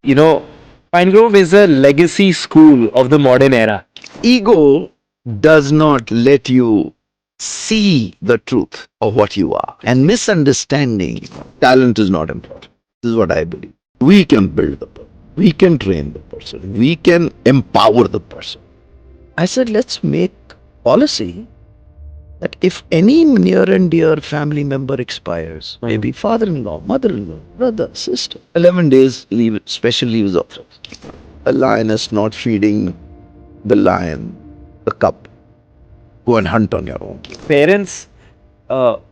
You know, Pine Grove is a legacy school of the modern era. Ego does not let you see the truth of what you are. And misunderstanding, talent is not important. This is what I believe. We can build the person. We can train the person. We can empower the person. I said, let's make policy that if any near and dear family member expires, maybe father-in-law, mother-in-law, brother, sister, 11 days leave, special leave is offered. A lioness not feeding the lion, the cub. Go and hunt on your own. Parents'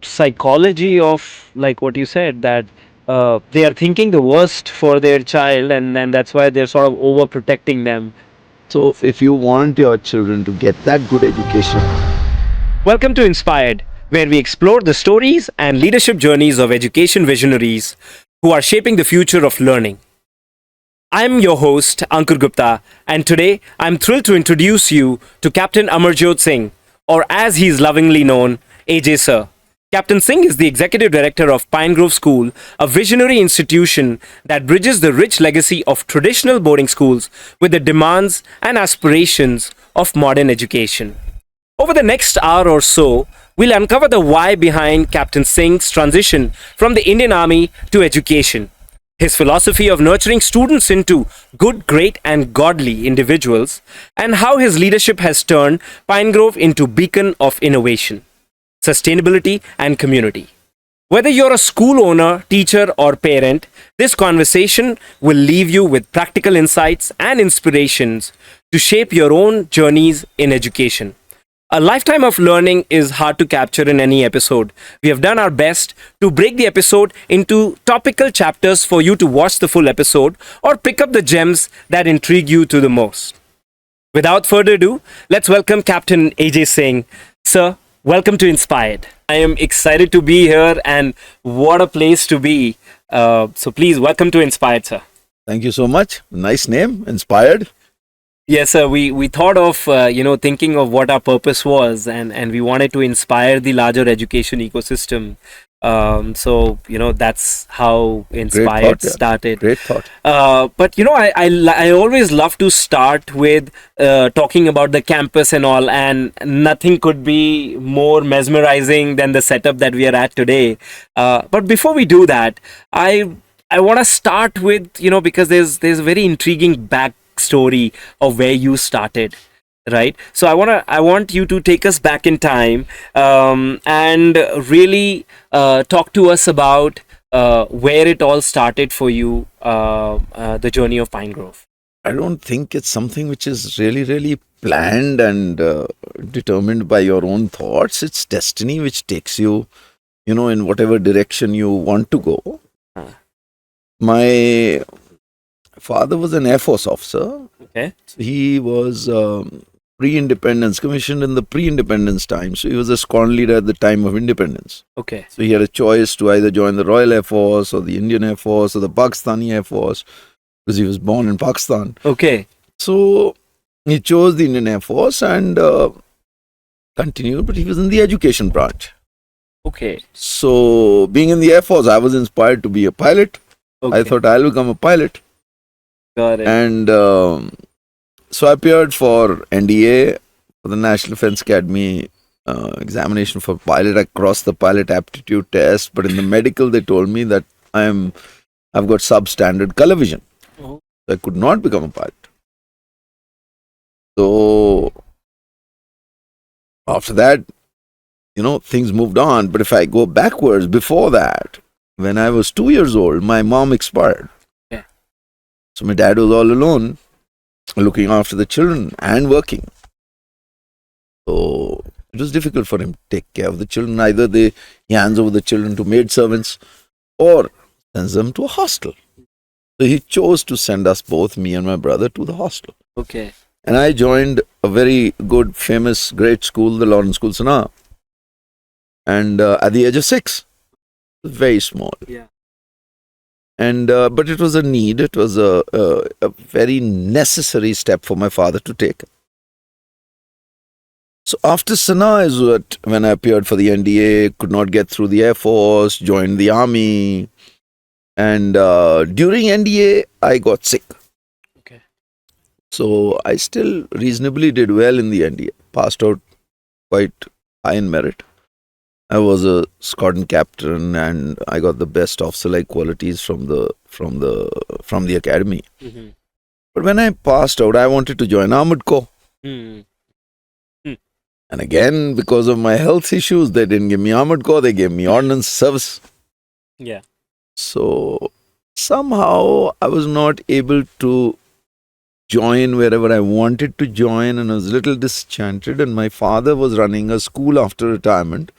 psychology of, like what you said, that they are thinking the worst for their child, and then that's why they're sort of overprotecting them. So if you want your children to get that good education, Welcome to Inspired, where we explore the stories and leadership journeys of education visionaries who are shaping the future of learning. I'm your host, Ankur Gupta, and today I'm thrilled to introduce you to Captain Amarjot Singh, or as he is lovingly known, AJ Sir. Captain Singh is the Executive Director of Pine Grove School, a visionary institution that bridges the rich legacy of traditional boarding schools with the demands and aspirations of modern education. Over the next hour or so, we'll uncover the why behind Captain Singh's transition from the Indian Army to education, his philosophy of nurturing students into good, great, and godly individuals, and how his leadership has turned Pine Grove into beacon of innovation, sustainability, and community. Whether you're a school owner, teacher, or parent, this conversation will leave you with practical insights and inspirations to shape your own journeys in education. A lifetime of learning is hard to capture in any episode. We have done our best to break the episode into topical chapters for you to watch the full episode or pick up the gems that intrigue you to the most. Without further ado, let's welcome Captain AJ Singh. Sir, welcome to Inspired. I am excited to be here, and what a place to be. So please, welcome to Inspired, sir. thank you so much. Nice name, inspired. Yes, sir. We thought of thinking of what our purpose was, and we wanted to inspire the larger education ecosystem. That's how Great Inspired thought. Yeah. started. Great thought. But I always love to start with talking about the campus and all, and nothing could be more mesmerizing than the setup that we are at today. But before we do that, I want to start with, because there's a very intriguing backstory of where you started, right? So I want you to take us back in time, and really talk to us about where it all started for you, the journey of Pine Grove. I don't think it's something which is really, really planned and determined by your own thoughts. It's destiny which takes you, in whatever direction you want to go. Huh. My father was an Air Force officer. Okay. He was pre-independence, commissioned in the pre-independence time. So he was a squadron leader at the time of independence. Okay. So he had a choice to either join the Royal Air Force or the Indian Air Force or the Pakistani Air Force, because he was born in Pakistan. Okay. So he chose the Indian Air Force and continued, but he was in the education branch. Okay. So being in the Air Force, I was inspired to be a pilot. Okay. I thought I'll become a pilot. Got it. And so I appeared for NDA, for the National Defense Academy examination for pilot. I crossed the pilot aptitude test, but in the medical they told me that I've got substandard color vision. Oh. So I could not become a pilot. So after that, things moved on. But if I go backwards, before that, when I was 2 years old, my mom expired. Yeah. So my dad was all alone, looking after the children and working. So it was difficult for him to take care of the children. Either he hands over the children to maid servants or sends them to a hostel. So he chose to send us both, me and my brother, to the hostel. Okay. And I joined a very good, famous, great school, the Lawrence School, Sanaa. And at the age of 6, very small. Yeah. And but it was a need. It was a very necessary step for my father to take. So after Sanaa is when I appeared for the NDA, could not get through the Air Force, joined the army. And during NDA, I got sick. Okay. So I still reasonably did well in the NDA. Passed out quite high in merit. I was a squadron captain, and I got the best officer-like qualities from the academy. Mm-hmm. But when I passed out, I wanted to join Armored Corps. Mm-hmm. And again, because of my health issues, they didn't give me Armored Corps, they gave me Ordnance Service. Yeah. So somehow I was not able to join wherever I wanted to join, and I was a little disenchanted. And my father was running a school after retirement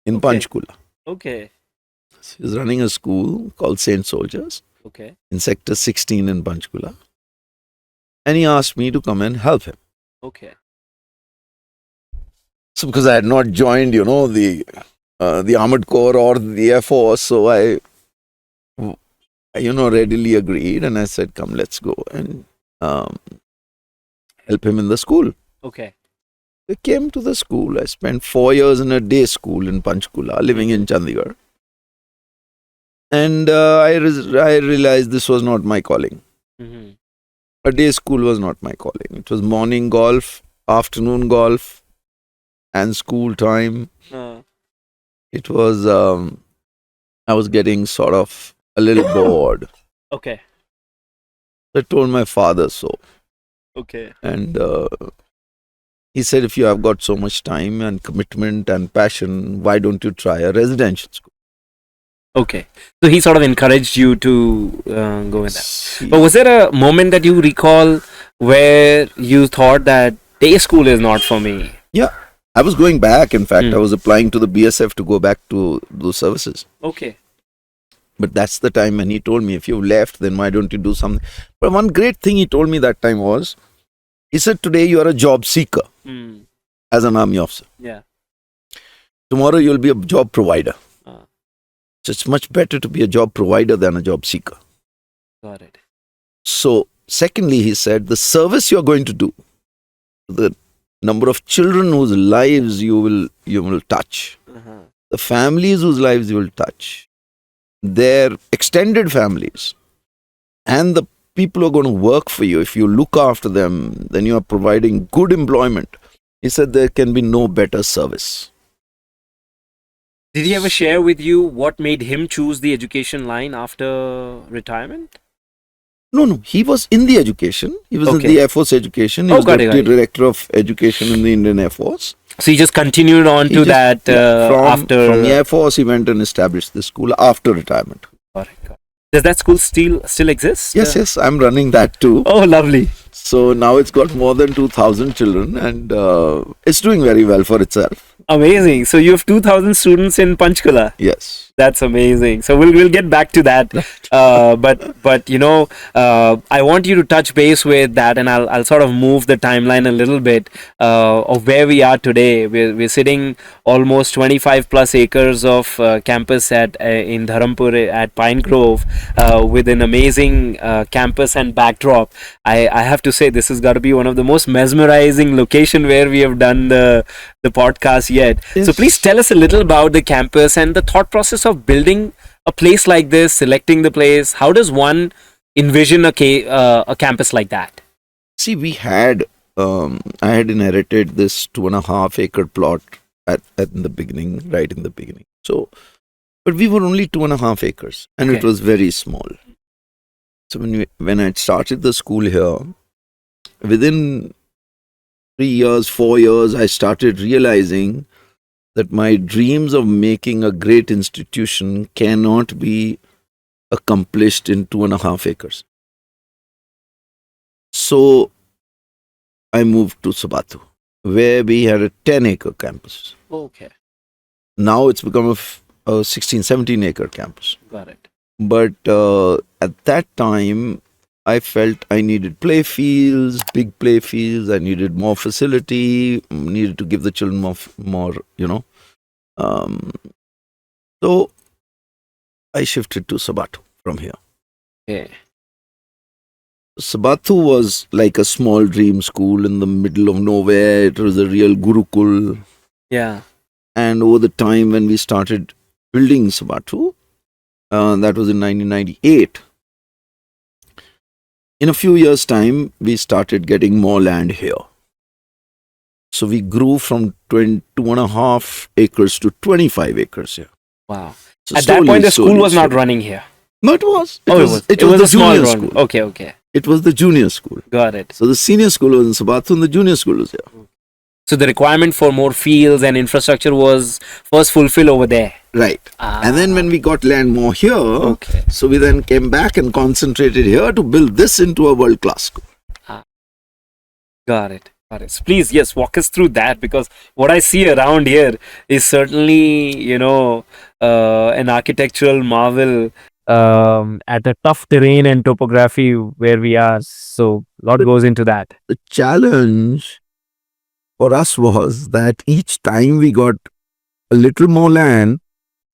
in Okay. Panchkula. Okay. He was running a school called Saint Soldiers Okay. in Sector 16 in Panchkula. And he asked me to come and help him. Okay. So because I had not joined, the Armored Corps or the Air Force, so I readily agreed, and I said, come, let's go and help him in the school. Okay. I came to the school. I spent 4 years in a day school in Panchkula, living in Chandigarh. And I realized this was not my calling. Mm-hmm. A day school was not my calling. It was morning golf, afternoon golf, and school time. It was, I was getting sort of a little bored. Okay. I told my father so. Okay. And he said, if you have got so much time and commitment and passion, why don't you try a residential school? Okay. So he sort of encouraged you to go in that. See, But was there a moment that you recall where you thought that day school is not for me? yeah, I was going back. In fact, Hmm. I was applying to the BSF to go back to those services. Okay. But that's the time when he told me, if you've left, then why don't you do something? But one great thing he told me that time was, he said, today you are a job seeker Mm. as an army officer. Yeah. Tomorrow you'll be a job provider. Ah. So it's much better to be a job provider than a job seeker. Got it. So secondly, he said, the service you're going to do, the number of children whose lives you will touch, Uh-huh. the families whose lives you will touch, their extended families, and the people who are going to work for you, if you look after them, then you are providing good employment. He said there can be no better service. Did he ever share with you what made him choose the education line after retirement? No, he was in the education. He was Okay. in the Air Force education. He Oh, was got it, Deputy got it. Director of Education in the Indian Air Force. So he just continued on He to just- that from after. the Air Force, he went and established the school after retirement. Got it, got it. Does that school still exist? Yes, I'm running that too. Oh, lovely. So now it's got more than 2,000 children, and it's doing very well for itself. Amazing. So you have 2,000 students in Panchkula. Yes. That's amazing. So we'll get back to that. But I want you to touch base with that, and I'll sort of move the timeline a little bit of where we are today. We're sitting almost 25 plus acres of campus at in Dharampur at Pine Grove with an amazing campus and backdrop. I have to say this has got to be one of the most mesmerizing location where we have done the podcast yet. Yes. So please tell us a little about the campus and the thought process of building a place like this, selecting the place. How does one envision a campus like that? See, I had inherited this 2.5 acre plot at in the beginning, right in the beginning. So, but we were only 2.5 acres, and it Okay. was very small. So when I started the school here, within 3 years, 4 years, I started realizing that my dreams of making a great institution cannot be accomplished in 2.5 acres. So I moved to Sabatu, where we had a 10-acre campus. Okay, Now it's become a 16, 17-acre campus. got it. But at that time, I felt I needed play fields, big play fields. I needed more facility, needed to give the children more. So I shifted to Sabatu from here. Okay. Sabatu was like a small dream school in the middle of nowhere. It was a real Gurukul. Yeah. And over the time when we started building Sabatu, That was in 1998. In a few years' time, we started getting more land here. So we grew from 2.5 acres to 25 acres here. Wow. So At that slowly, point, the school slowly, was not slowly. running here. No, it was. It was the a small junior run. school. Okay. It was the junior school. Got it. So the senior school was in Sabathu and the junior school was here. So the requirement for more fields and infrastructure was first fulfilled over there. Right. And then when we got land more here, Okay. so we then came back and concentrated here to build this into a world-class school. Got it. So please, yes, walk us through that, because what I see around here is certainly, an architectural marvel at a tough terrain and topography where we are. So a lot goes into that. The challenge for us was that each time we got a little more land,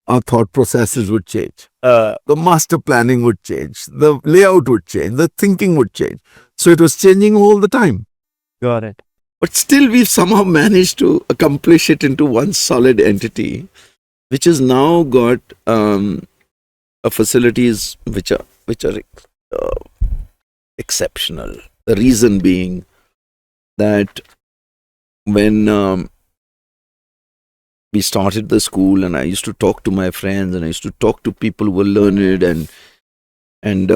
our thought processes would change. The master planning would change. The layout would change. The thinking would change. So it was changing all the time. Got it. But still, we've somehow managed to accomplish it into one solid entity, which has now got facilities which are exceptional. The reason being that when we started the school, and I used to talk to my friends, and I used to talk to people who were learned, and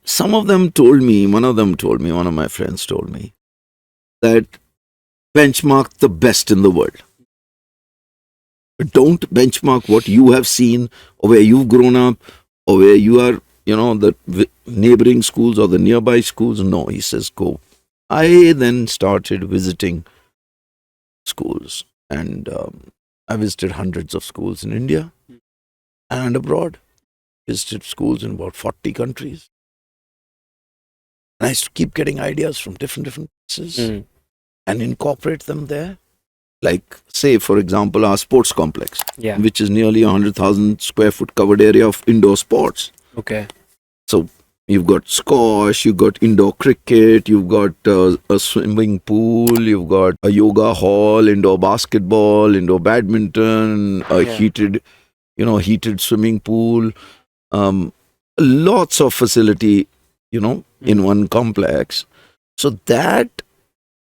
some of them told me, one of my friends told me, that benchmark the best in the world. Don't benchmark what you have seen or where you've grown up or where you are, the neighboring schools or the nearby schools. No, he says, go. I then started visiting schools, and I visited hundreds of schools in India and abroad. Visited schools in about 40 countries. And I used to keep getting ideas from different places and incorporate them there. Like, say, for example, our sports complex, which is nearly 100,000 square foot covered area of indoor sports. Okay. So you've got squash, you've got indoor cricket, you've got a swimming pool, you've got a yoga hall, indoor basketball, indoor badminton, heated swimming pool, lots of facility, in one complex. So that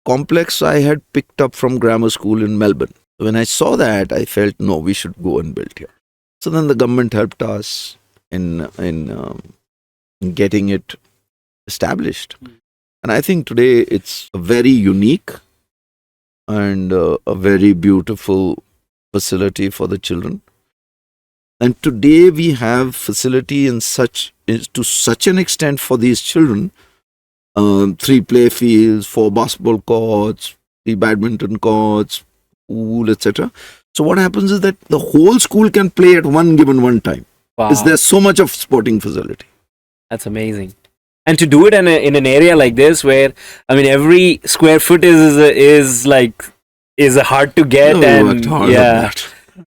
complex I had picked up from grammar school in Melbourne. When I saw that, I felt, no, we should go and build here. So then the government helped us in getting it established. And I think today it's a very unique and a very beautiful facility for the children. And today we have facility to such an extent for these children. 3 play fields, 4 basketball courts, 3 badminton courts, pool, etc. So what happens is that the whole school can play at one time. Wow. Because there's so much of sporting facility. That's amazing. And to do it in an area like this, where every square foot is hard to get, and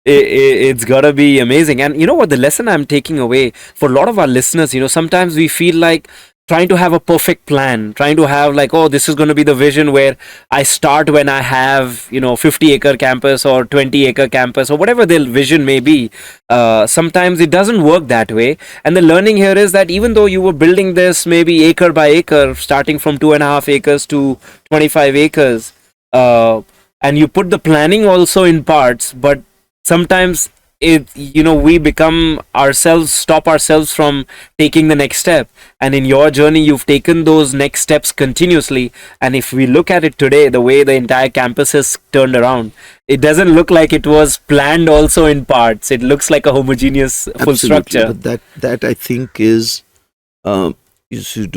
it's gotta be amazing. And you know what, the lesson I'm taking away for a lot of our listeners, sometimes we feel like trying to have a perfect plan, trying to have like, oh, this is going to be the vision where I start when I have 50-acre campus or 20-acre campus or whatever the vision may be. Sometimes it doesn't work that way, and the learning here is that even though you were building this maybe acre by acre, starting from 2.5 acres to 25 acres, and you put the planning also in parts, but sometimes we stop ourselves from taking the next step. And in your journey, you've taken those next steps continuously. And if we look at it today, the way the entire campus has turned around, it doesn't look like it was planned also in parts. It looks like a homogeneous full structure. But that I think is due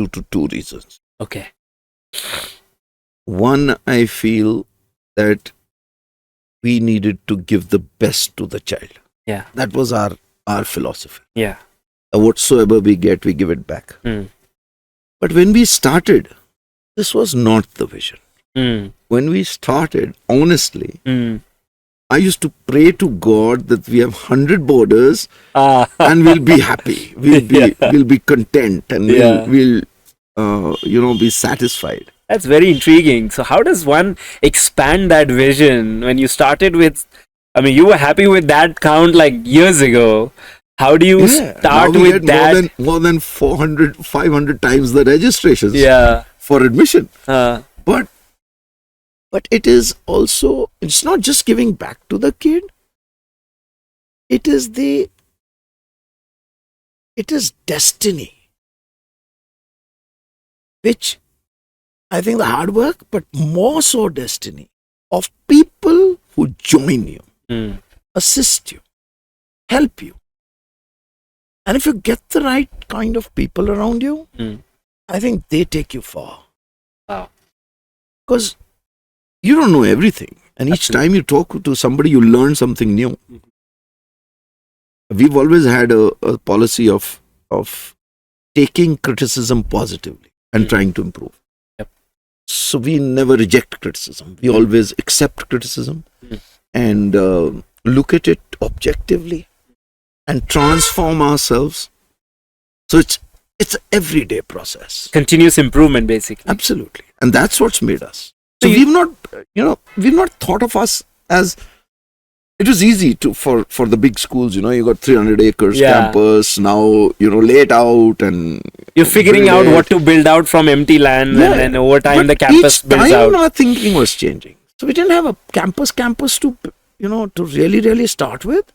to 2 reasons. Okay. One, I feel that we needed to give the best to the child. Yeah. That was our philosophy. Yeah. Whatsoever we get, we give it back. But when we started, this was not the vision. When we started, honestly, I used to pray to God that we have 100 borders and we'll be happy. We'll be content, and we'll be satisfied. That's very intriguing. So how does one expand that vision when you started with, you were happy with that count like years ago. How do you Yeah, now start we with get that? more than 400, 500 times the registrations Yeah. for admission. Uh, But it is also, it's not just giving back to the kid. It is destiny, which I think the hard work, but more so destiny of people who join you, mm, assist you, help you. And if you get the right kind of people around you, mm. I think they take you far. Wow. Because you don't know everything. And each Absolutely. time you talk to somebody, you learn something new. Mhm. We've always had a policy of taking criticism positively and Mm. trying to improve. Yep. So we never reject criticism. We always accept criticism Mm. and look at it objectively and transform ourselves. So it's an everyday process. Continuous improvement, basically. Absolutely. And that's what's made us. So So we've not thought of us as, it was easy for the big schools, you got 300 acres Yeah. campus, now, lay it out and You're figuring build out it. what to build out from empty land, Yeah. and then over time But the campus each builds time out. our thinking was changing. So we didn't have a campus to, to really start with.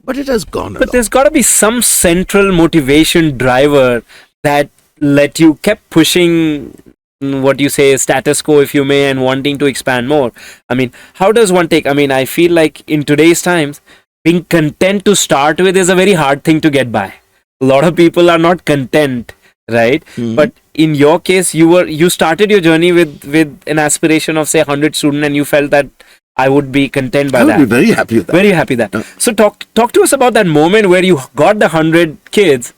But it has gone But along. there's got to be some central motivation driver that kept pushing, what you say, status quo, if you may, and wanting to expand more. I mean, how does one take? I mean, I feel like in today's times, being content to start with is a very hard thing to get by. A lot of people are not content, right? Mhm. But in your case, you started your journey with an aspiration of say 100 students, and you felt that I would be content by I would that. be very happy with that. Very happy that. Yeah. So talk to us about that moment where you got the 100 kids.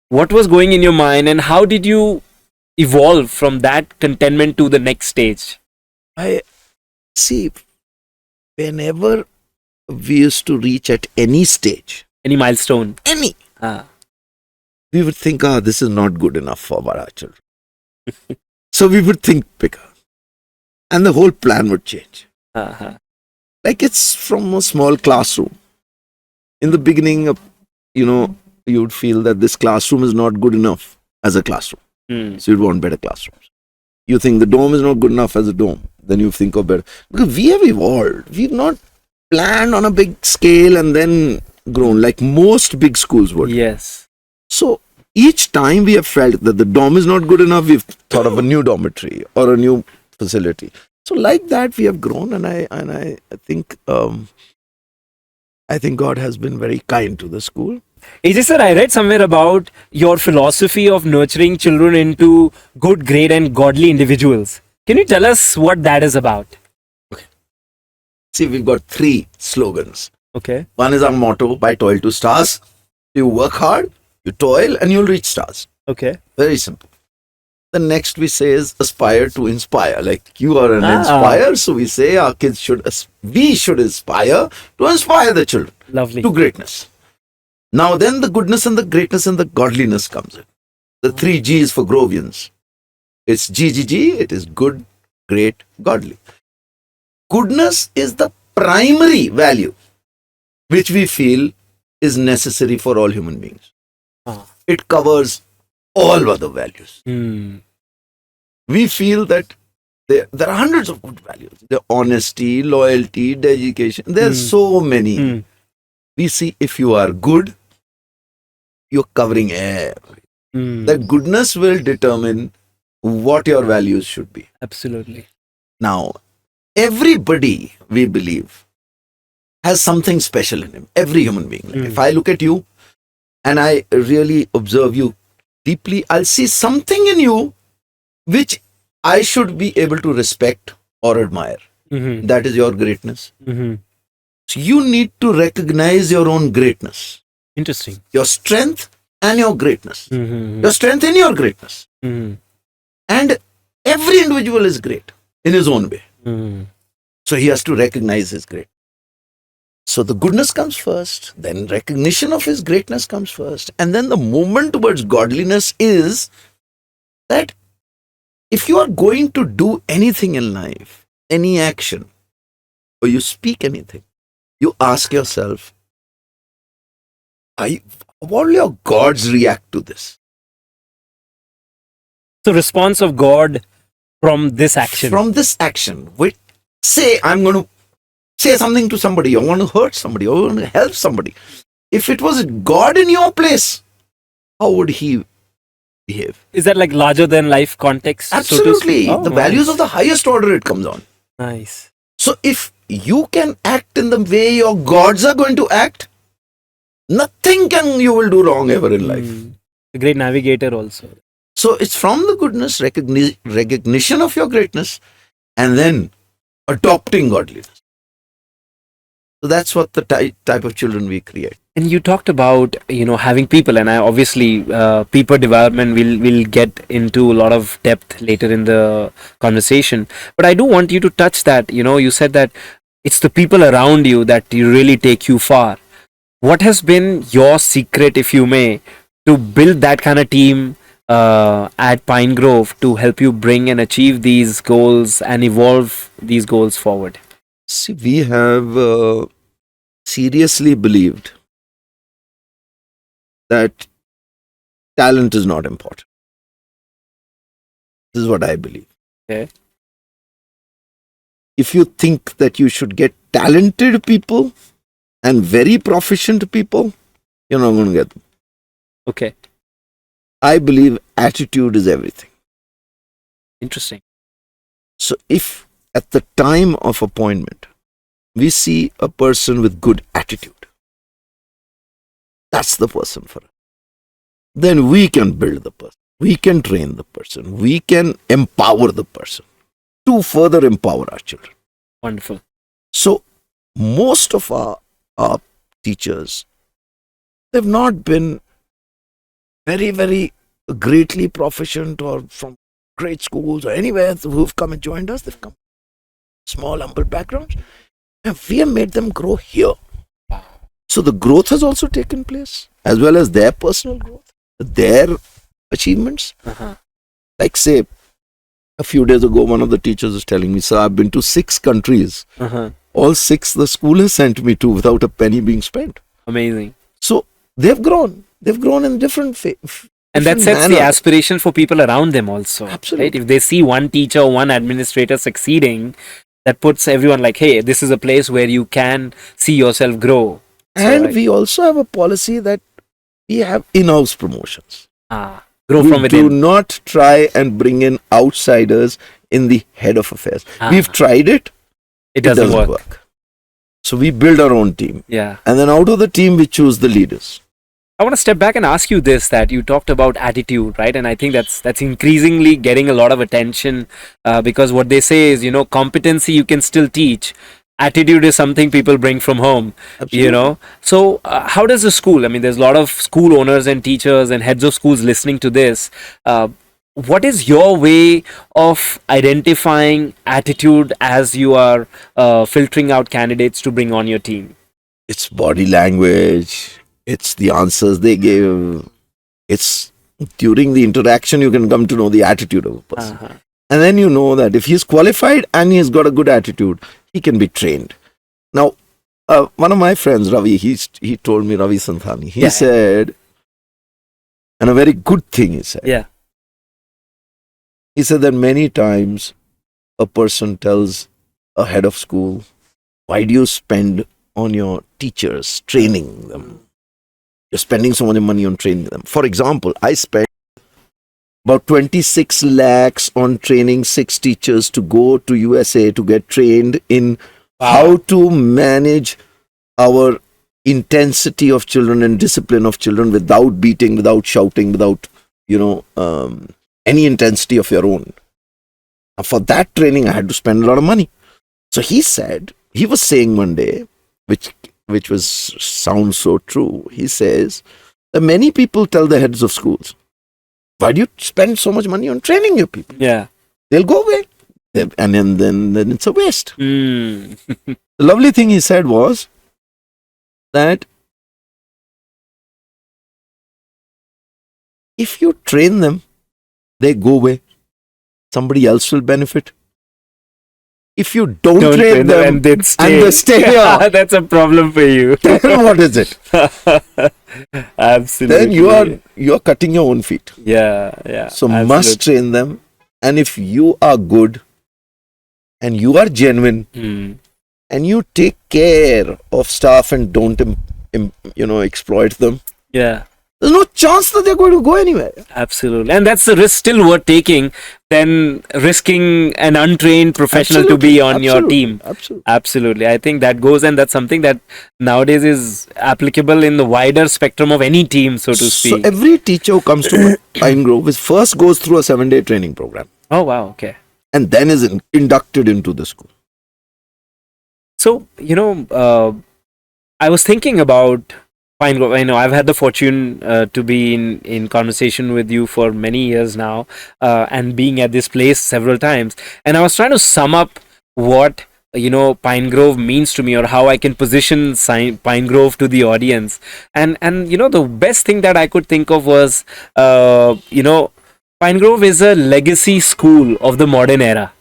What was going in your mind, and how did you evolve from that contentment to the next stage? I see, whenever we used to reach at any stage, Any milestone? any, Ah. we would think, this is not good enough for our children. So we would think bigger. And the whole plan would change. Uh-huh. Like it's from a small classroom. In the beginning, you would feel that this classroom is not good enough as a classroom. Hmm. So you'd want better classrooms. You think the dome is not good enough as a dome. Then you think of better. Because we have evolved. We've not planned on a big scale and then grown like most big schools would. Yes. So each time we have felt that the dome is not good enough, we've thought of a new dormitory or a new facility. So like that we have grown, and I think God has been very kind to the school. AJ sir, I read somewhere about your philosophy of nurturing children into good, great, and godly individuals. Can you tell us what that is about? See, we've got 3 slogans. Okay. One is our motto, by toil to stars. You work hard, you toil, and you'll reach stars. Okay. Very simple. The next we say is aspire to inspire. Like you are an Ah. inspire, so we say our kids we should inspire to inspire the children Lovely. to greatness. Now then the goodness and the greatness and the godliness comes in. The 3 G's for Grovians. It's GGG, it is good, great, godly. Goodness is the primary value which we feel is necessary for all human beings. Ah. It covers all other values. Hmm. We feel that there are hundreds of good values. The honesty, loyalty, dedication. There are so many. Hmm. We see if you are good, you're covering everything. Hmm. That goodness will determine what your values should be. Absolutely. Now, everybody, we believe, has something special in him. Every human being. Like if I look at you and I really observe you deeply, I'll see something in you which I should be able to respect or admire. Mm-hmm. That is your greatness. Mm-hmm. So you need to recognize your own greatness, Interesting. your strength and your greatness. Mm-hmm. Your strength in your greatness. Mm-hmm. And every individual is great in his own way. Mm-hmm. So he has to recognize his greatness. So the goodness comes first, then recognition of his greatness comes first. And then the movement towards godliness is that if you are going to do anything in life, any action, or you speak anything, you ask yourself, What will your gods react to this? So response of God from this action. From this action, say I'm going to say something to somebody, or want to hurt somebody, or want to help somebody. If it was God in your place, how would he behave? Is that like larger than life context? Absolutely. So the values of the highest order it comes on. Nice. So if you can act in the way your gods are going to act, nothing can you will do wrong ever in life. A great navigator also. So it's from the goodness, recognition of your greatness, and then adopting godliness. So that's what the type of children we create. And you talked about, having people, and I obviously people development will get into a lot of depth later in the conversation. But I do want you to touch that. You said that it's the people around you that you really take you far. What has been your secret, if you may, to build that kind of team at Pine Grove to help you bring and achieve these goals and evolve these goals forward? See, we have seriously believed that talent is not important. This is what I believe. Okay. If you think that you should get talented people and very proficient people, you're not going to get them. Okay. I believe attitude is everything. Interesting. So if at the time of appointment, we see a person with good attitude, that's the person for us. Then we can build the person. We can train the person. We can empower the person to further empower our children. Wonderful. So most of our teachers, they've not been very, very greatly proficient or from great schools or anywhere who've come and joined us. They've come small, humble backgrounds. And we have made them grow here. So the growth has also taken place, as well as their personal growth, their achievements. Like say, a few days ago, one of the teachers was telling me, sir, I've been to 6 countries. All 6 the school has sent me to without a penny being spent. Amazing. So they've grown. They've grown in different and that sets the aspiration for people around them also. Absolutely. Right? If they see one teacher, one administrator succeeding, that puts everyone like, hey, this is a place where you can see yourself grow. And we also have a policy that we have in-house promotions. Grow from within. We do not try and bring in outsiders in the head of affairs. We've tried it. It doesn't work. So we build our own team. Yeah. And then out of the team, we choose the leaders. I want to step back and ask you this, that you talked about attitude, right? And I think that's increasingly getting a lot of attention because what they say is, competency you can still teach. Attitude is something people bring from home. Absolutely. So how does the school, I mean, there's a lot of school owners and teachers and heads of schools listening to this. What is your way of identifying attitude as you are filtering out candidates to bring on your team? It's body language. It's the answers they give. It's during the interaction you can come to know the attitude of a person. And then you know that if he's qualified and he's got a good attitude, he can be trained. Now, one of my friends, Ravi, he told me, Ravi Santhani, he said, and a very good thing he said. Yeah. He said that many times a person tells a head of school, why do you spend on your teachers, training them? You're spending so much money on training them. For example, I spent about 26 lakhs on training 6 teachers to go to USA to get trained in how to manage our intensity of children and discipline of children without beating, without shouting, without, any intensity of your own. Now, for that training, I had to spend a lot of money. So he was saying one day, which sounds so true. He says that many people tell the heads of schools, why do you spend so much money on training your people? Yeah. They'll go away. And then it's a waste. The lovely thing he said was that if you train them, they go away. Somebody else will benefit. If you don't, Don't train them and then stay. and they stay here, That's a problem for you. then what is it? Absolutely. Then you are cutting your own feet. Yeah. So absolutely. must train them. And if you are good and you are genuine and you take care of staff and don't exploit them, Yeah. there's no chance that they're going to go anywhere. Absolutely. And that's the risk still worth taking than risking an untrained professional to be on your team. Absolutely. I think that goes, and that's something that nowadays is applicable in the wider spectrum of any team, so to speak. So every teacher who comes to Pine Grove first goes through a 7-day training program. Oh, wow. Okay. And then is inducted into the school. So, I was thinking about Pine Grove. I know I've had the fortune to be in conversation with you for many years now, and being at this place several times. And I was trying to sum up what Pine Grove means to me, or how I can position Pine Grove to the audience. And the best thing that I could think of was Pine Grove is a legacy school of the modern era.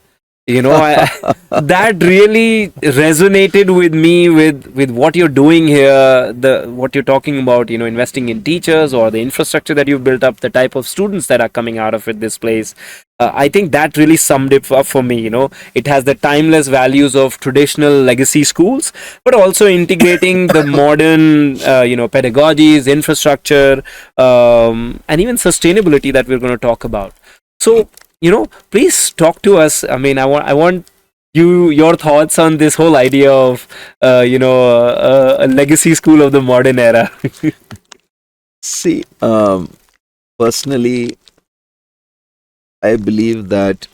That really resonated with me with what you're doing here, what you're talking about, investing in teachers or the infrastructure that you've built up, the type of students that are coming out of this place. I think that really summed it up for me. It has the timeless values of traditional legacy schools, but also integrating the modern, pedagogies, infrastructure, and even sustainability that we're going to talk about. So, please talk to us. I mean, I want your thoughts on this whole idea of, a legacy school of the modern era. See, personally, I believe that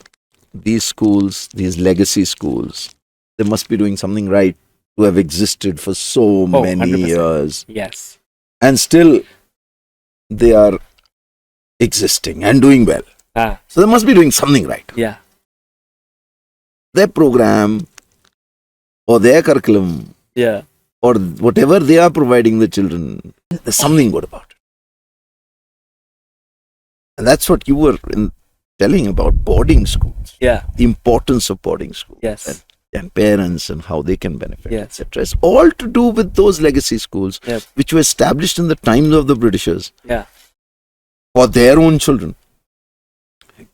these schools, these legacy schools, they must be doing something right to have existed for so many 100%. years. Yes. And still, they are existing and doing well. So they must be doing something right. Yeah. Their program or their curriculum, or whatever they are providing the children, there's something good about it. And that's what you were telling about boarding schools. Yeah. The importance of boarding schools. Yes. And parents and how they can benefit, Yes. etc. It's all to do with those legacy schools, which were established in the times of the Britishers for their own children.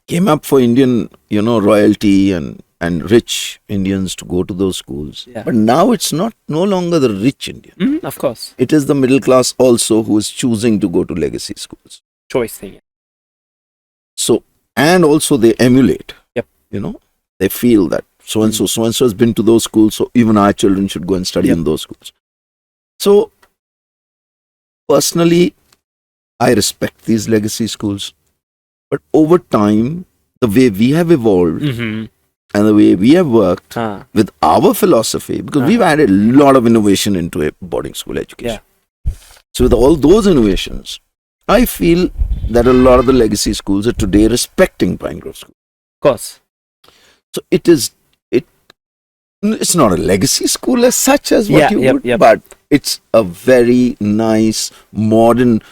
Came up for Indian, royalty and rich Indians to go to those schools. Yeah. But now it's no longer the rich Indian. Of course. It is the middle class also who is choosing to go to legacy schools. Choice thing. So, and also they emulate. Yep. They feel that so-and-so has been to those schools, so even our children should go and study in those schools. So, personally, I respect these legacy schools. But over time, the way we have evolved and the way we have worked with our philosophy, because we've added a lot of innovation into a boarding school education. Yeah. So with all those innovations, I feel that a lot of the legacy schools are today respecting Pine Grove School. Of course. So it's not a legacy school as such as what you would, but it's a very nice modern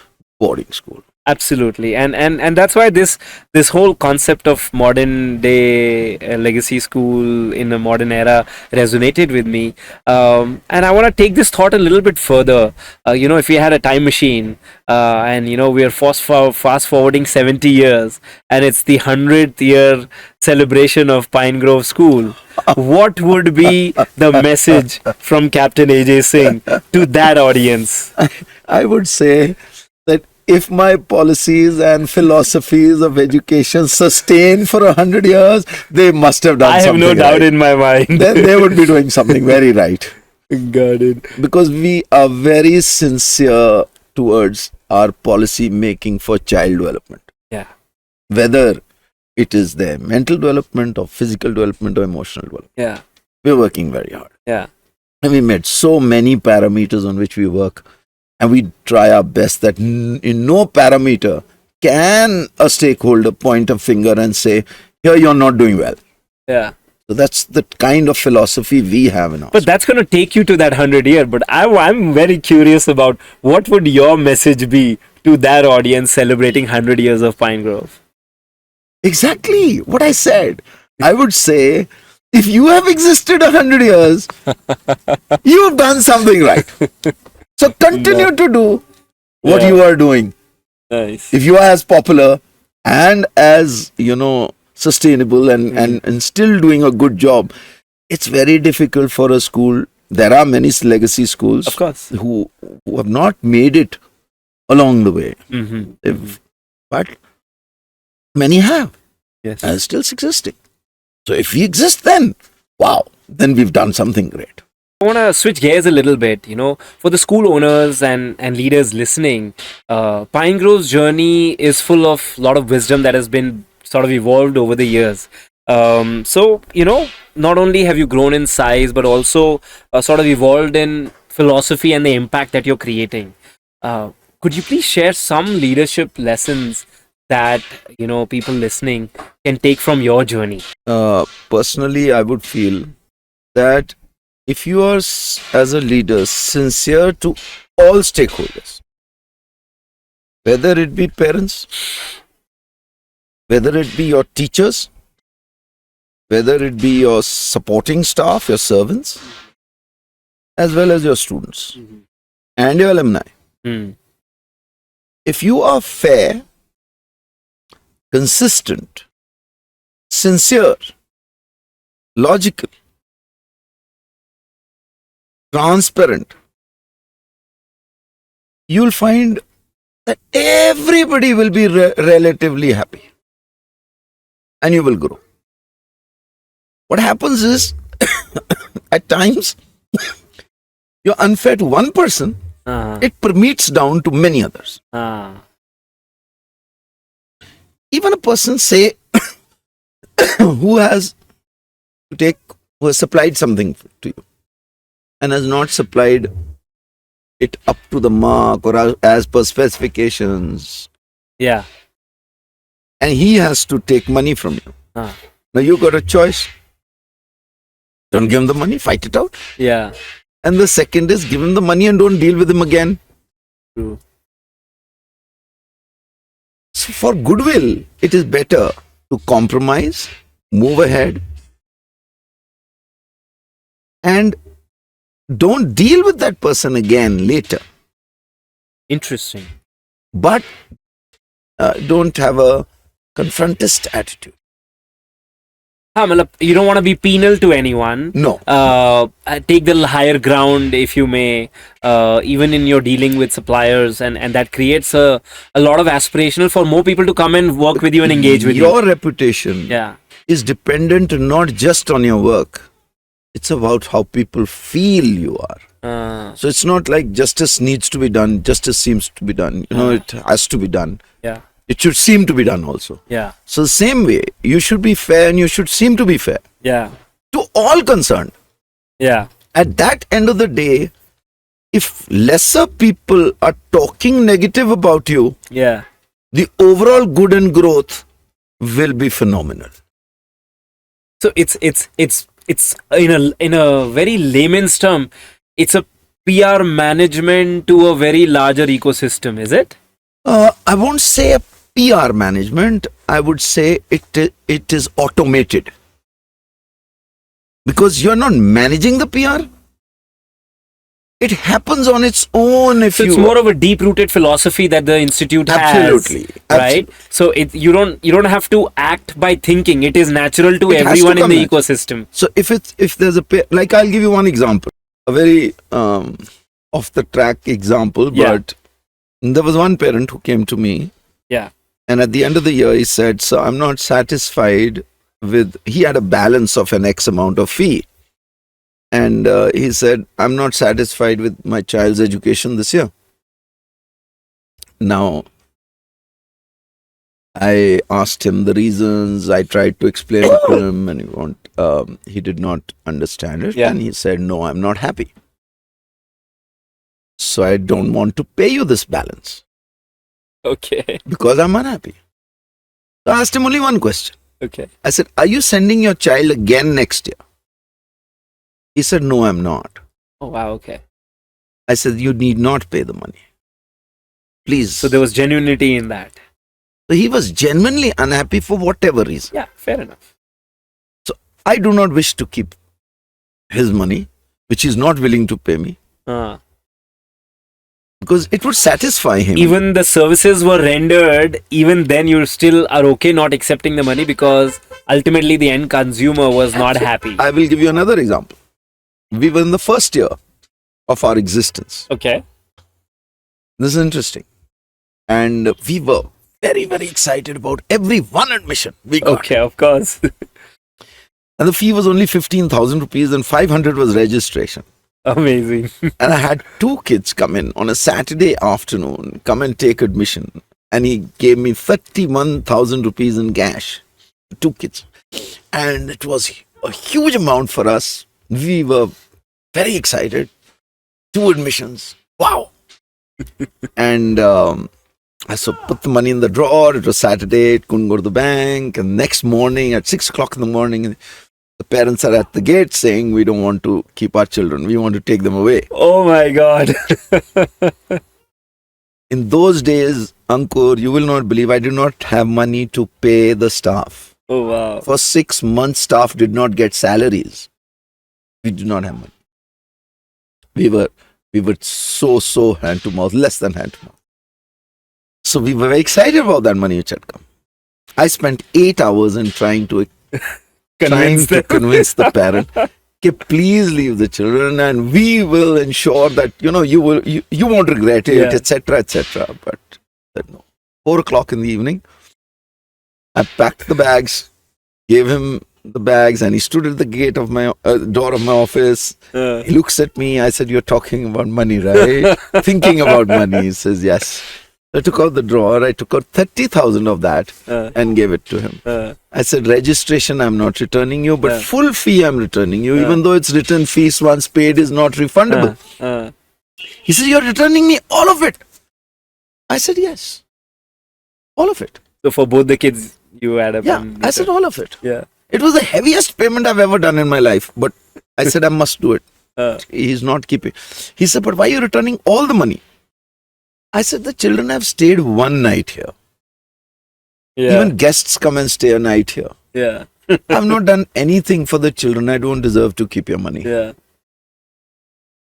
boarding school. Absolutely, and that's why this whole concept of modern day legacy school in a modern era resonated with me, and I want to take this thought a little bit further. If we had a time machine, and we are fast forwarding 70 years, and it's the 100th year celebration of Pine Grove School, what would be the message from Captain AJ Singh to that audience? I would say that if my policies and philosophies of education sustain for 100 years, they must have done something right. I have no doubt in my mind. Then they would be doing something very right. Got it. Because we are very sincere towards our policy making for child development. Yeah. Whether it is their mental development or physical development or emotional development. Yeah. We're working very hard. Yeah. And we made so many parameters on which we work. And we try our best that in no parameter can a stakeholder point a finger and say, here you're not doing well. Yeah. So that's the kind of philosophy we have in us. But that's going to take you to that 100 year. But I'm very curious about what would your message be to that audience celebrating 100 years of Pine Grove? Exactly what I said. I would say If you have existed 100 years, you've done something right. So continue to do what you are doing. Nice. If you are as popular and as, sustainable and still doing a good job, it's very difficult for a school. There are many legacy schools, Of course. who have not made it along the way. But many have, Yes. and still existing. So if we exist, then wow, then we've done something great. I want to switch gears a little bit. For the school owners and leaders listening, Pine Grove's journey is full of a lot of wisdom that has been sort of evolved over the years. So, not only have you grown in size, but also sort of evolved in philosophy and the impact that you're creating. Could you please share some leadership lessons that, people listening can take from your journey? Personally, I would feel that if you are, as a leader, sincere to all stakeholders, whether it be parents, whether it be your teachers, whether it be your supporting staff, your servants, as well as your students and your alumni, if you are fair, consistent, sincere, logical, transparent, you'll find that everybody will be relatively happy and you will grow. What happens is, at times, you're unfair to one person, it permeates down to many others. Even a person, say, who has supplied something to you and has not supplied it up to the mark or as per specifications. Yeah. And he has to take money from you. Now you got a choice. Don't give him the money, fight it out. Yeah. And the second is, give him the money and don't deal with him again. True. So for goodwill, it is better to compromise, move ahead, and don't deal with that person again later. Interesting. But don't have a confrontist attitude. You don't want to be penal to anyone. No. Take the higher ground, if you may, even in your dealing with suppliers, and that creates a lot of aspirational for more people to come and work with you and engage with you. Your reputation is dependent not just on your work. It's about how people feel you are. So it's not like justice needs to be done, justice seems to be done. It has to be done. Yeah. It should seem to be done also. Yeah. So the same way, you should be fair and you should seem to be fair. Yeah. To all concerned. Yeah. At that end of the day, if lesser people are talking negative about you, the overall good and growth will be phenomenal. So it's in a very layman's term, it's a PR management to a very larger ecosystem, is it? I won't say a PR management. I would say it is automated. Because you're not managing the PR. It happens on its own. It's more of a deep-rooted philosophy that the institute absolutely has, right? So you don't have to act by thinking. It is natural to everyone in the ecosystem. So if there's like, I'll give you one example, a very off the track example, but there was one parent who came to me, and at the end of the year he said, "So I'm not satisfied with." He had a balance of an X amount of fee. And he said, "I'm not satisfied with my child's education this year." Now, I asked him the reasons. I tried to explain it to him, and he did not understand it. And he said, "No, I'm not happy. So I don't want to pay you this balance." Okay. Because I'm unhappy. So I asked him only one question. Okay. I said, "Are you sending your child again next year?" He said, "No, I'm not." Oh, wow, okay. I said, "You need not pay the money. Please." So there was genuinity in that. So he was genuinely unhappy for whatever reason. Yeah, fair enough. So I do not wish to keep his money, which he's not willing to pay me, because it would satisfy him. Even the services were rendered, even then you still are okay not accepting the money because ultimately the end consumer was not happy. I will give you another example. We were in the first year of our existence. Okay. This is interesting. And we were very, very excited about every one admission we got. Okay, of course. And the fee was only 15,000 rupees and 500 was registration. Amazing. And I had two kids come in on a Saturday afternoon, come and take admission. And he gave me 31,000 rupees in cash. Two kids. And it was a huge amount for us. We were very excited. Two admissions. Wow. And I put the money in the drawer. It was Saturday. It couldn't go to the bank. And next morning at 6 o'clock in the morning, the parents are at the gate saying, we don't want to keep our children. We want to take them away. Oh my God. In those days, Ankur, you will not believe, I did not have money to pay the staff. Oh wow. For 6 months, staff did not get salaries. We did not have money. We were so hand to mouth, less than hand to mouth. So we were very excited about that money which had come. I spent 8 hours in trying to convince the parent, okay, please leave the children and we will ensure that, you won't regret it, etc., etc. But no. 4 o'clock in the evening, I packed the bags, gave him the bags, and he stood at the gate of my door of my office. He looks at me. I said, "You're talking about money, right?" Thinking about money. He says, "Yes." I took out the drawer. I took out 30,000 of that and gave it to him. I said, "Registration, I'm not returning you, but full fee, I'm returning you, even though it's written fees once paid is not refundable." He said, "You're returning me all of it." I said, "Yes, all of it." So for both the kids, you had a I said, "All of it." Yeah. It was the heaviest payment I've ever done in my life, but I said I must do it. He's not keeping. He said, "But why are you returning all the money?" I said, "The children have stayed one night here. Even guests come and stay a night here. Yeah. I've not done anything for the children. I don't deserve to keep your money." Yeah.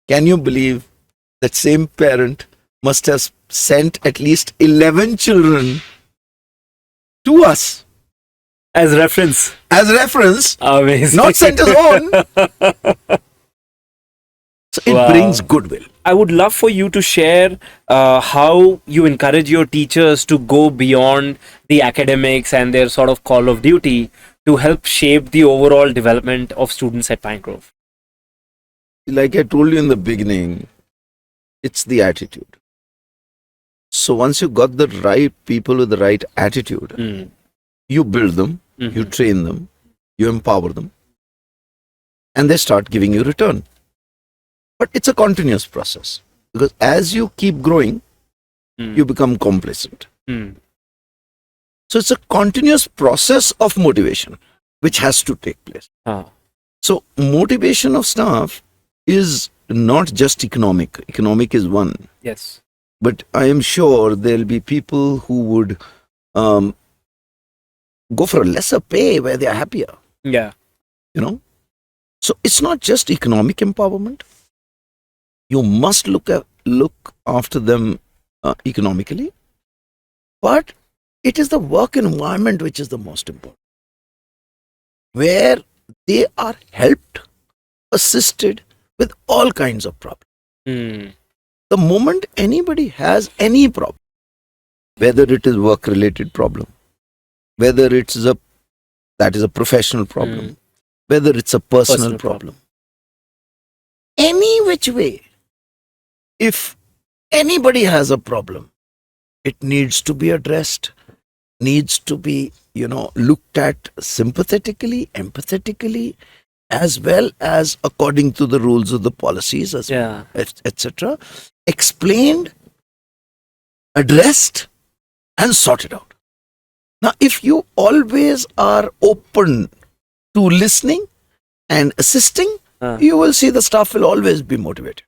Can you believe that same parent must have sent at least 11 children to us? As reference. Amazing. Not sent his own. So it brings goodwill. I would love for you to share how you encourage your teachers to go beyond the academics and their sort of call of duty to help shape the overall development of students at Pine Grove. Like I told you in the beginning, it's the attitude. So once you got the right people with the right attitude, you build them, you train them, you empower them, and they start giving you return. But it's a continuous process, because as you keep growing, you become complacent. So it's a continuous process of motivation which has to take place. So motivation of staff is not just economic. Economic is one. Yes. But I am sure there'll be people who would go for a lesser pay where they are happier. Yeah. So it's not just economic empowerment. You must look after them economically, but it is the work environment which is the most important, where they are helped, assisted with all kinds of problems. The moment anybody has any problem, whether it is work-related problem, whether it is that is a professional problem, whether it's a personal problem, any which way, if anybody has a problem, it needs to be addressed, needs to be, looked at sympathetically, empathetically, as well as according to the rules of the policies, etc. Explained, addressed, and sorted out. Now, if you always are open to listening and assisting, you will see the staff will always be motivated.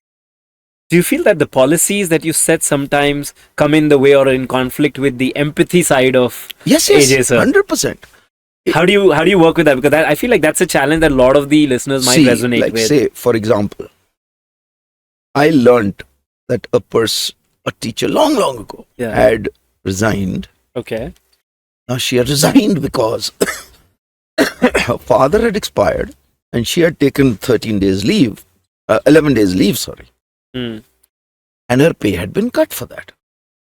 Do you feel that the policies that you set sometimes come in the way or in conflict with the empathy side of Yes, AJ, sir? 100%. How do you work with that? Because I feel like that's a challenge that a lot of the listeners might resonate like with. say, for example, I learned that a teacher long ago had resigned. Okay. Now she had resigned because her father had expired and she had taken 13 days leave, 11 days leave, sorry. Mm. And her pay had been cut for that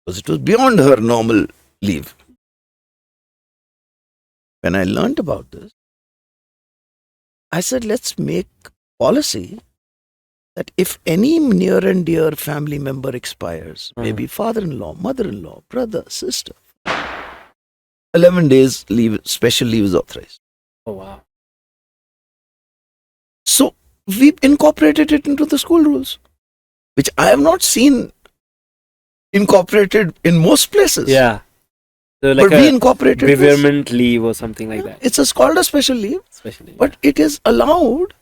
because it was beyond her normal leave. When I learned about this, I said, let's make policy that if any near and dear family member expires, maybe father-in-law, mother-in-law, brother, sister, 11 days leave, special leave is authorized. Oh, wow. So we incorporated it into the school rules, which I have not seen incorporated in most places. Yeah. So like but we incorporated bereavement leave or something like that. It's called a special leave, but it is allowed.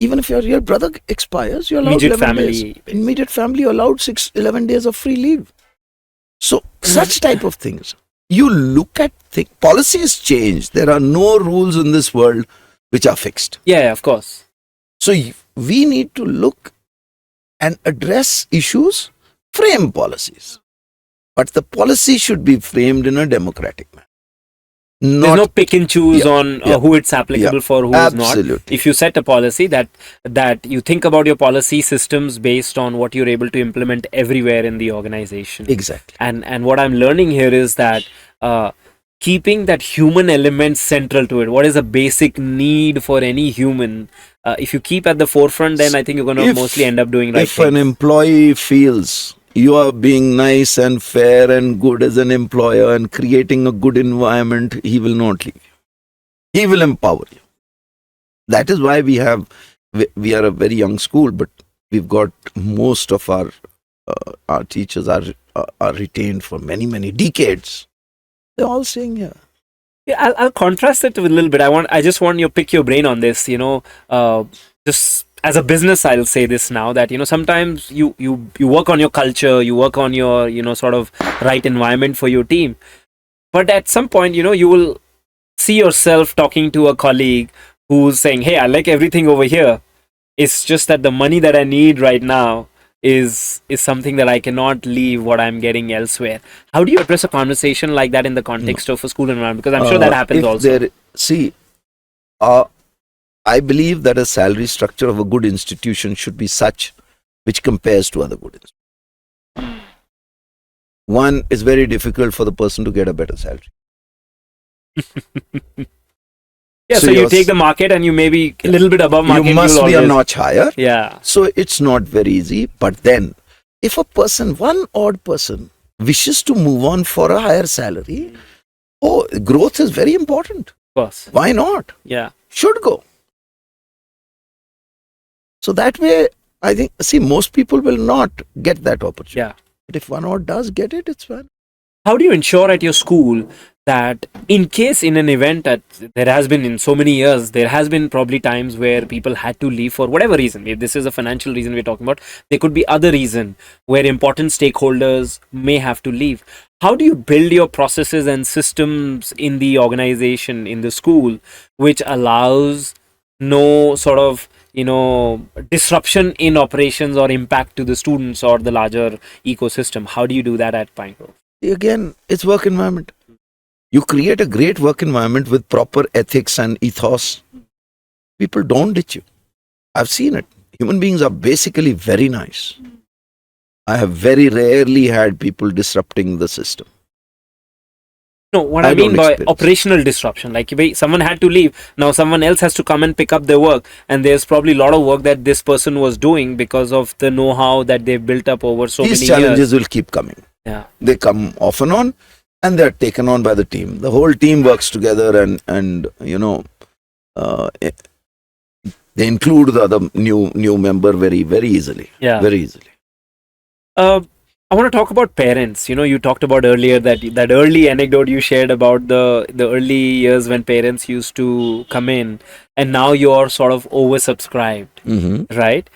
Even if your real brother expires, you're allowed immediate family allowed 11 days of free leave. So such type of things. You look at policies change. There are no rules in this world which are fixed. Yeah, of course. So we need to look and address issues, frame policies. But the policy should be framed in a democratic manner. There's no pick and choose on who it's applicable for, who is not. If you set a policy that you think about your policy systems based on what you're able to implement everywhere in the organization. Exactly. And what I'm learning here is that keeping that human element central to it. What is a basic need for any human? If you keep at the forefront, then I think you're going to mostly end up doing right things. If an employee feels you are being nice and fair and good as an employer and creating a good environment, he will not leave you. He will empower you. That is why we are a very young school, but we've got most of our teachers are retained for many decades. They're all staying here. Yeah, I'll contrast it with a little bit. I just want you to pick your brain on this. Just as a business, I'll say this now that sometimes you work on your culture, you work on your sort of right environment for your team, but at some point you will see yourself talking to a colleague who's saying, "Hey, I like everything over here. It's just that the money that I need right now is something that I cannot leave what I'm getting elsewhere." How do you address a conversation like that in the context of a school environment? Because I'm sure that happens also. I believe that a salary structure of a good institution should be such which compares to other good institutions. One, is very difficult for the person to get a better salary. So you take the market and you may be a little bit above market. You must be a notch higher. Yeah. So it's not very easy. But then, if one odd person, wishes to move on for a higher salary, growth is very important. Of course. Why not? Yeah. Should go. So that way, I think, most people will not get that opportunity. Yeah. But if one odd does get it, it's fine. How do you ensure at your school that in case in an event that there has been in so many years, there has been probably times where people had to leave for whatever reason. If this is a financial reason we're talking about, there could be other reason where important stakeholders may have to leave. How do you build your processes and systems in the organization, in the school, which allows no sort of disruption in operations or impact to the students or the larger ecosystem? How do you do that at Pine Grove? Again, it's work environment. You create a great work environment with proper ethics and ethos. People don't ditch you. I've seen it. Human beings are basically very nice. I have very rarely had people disrupting the system. No, what I mean by operational disruption, like someone had to leave, now someone else has to come and pick up their work, and there's probably a lot of work that this person was doing because of the know-how that they've built up over so many years. These challenges will keep coming. Yeah. They come off and on, and they're taken on by the team. The whole team works together, and they include the other new member very easily. Yeah. Very easily. I want to talk about parents. You talked about earlier that early anecdote you shared about the early years when parents used to come in, and now you're sort of oversubscribed, right?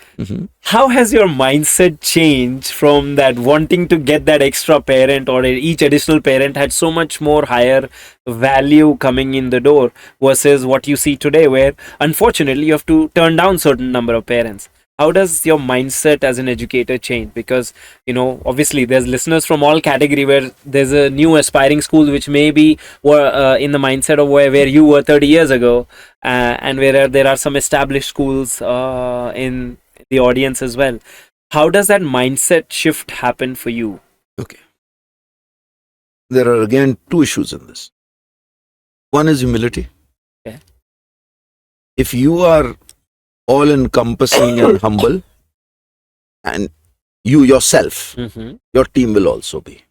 How has your mindset changed from that wanting to get that extra parent, or each additional parent had so much more higher value coming in the door, versus what you see today, where unfortunately you have to turn down certain number of parents? How does your mindset as an educator change? Because obviously there's listeners from all category, where there's a new aspiring school which maybe were in the mindset of where you were 30 years ago, and where there are some established schools in the audience as well. How does that mindset shift happen for you? Okay. There are again two issues in this. One is humility. Okay. If you are all encompassing and humble, and you yourself, your team will also be.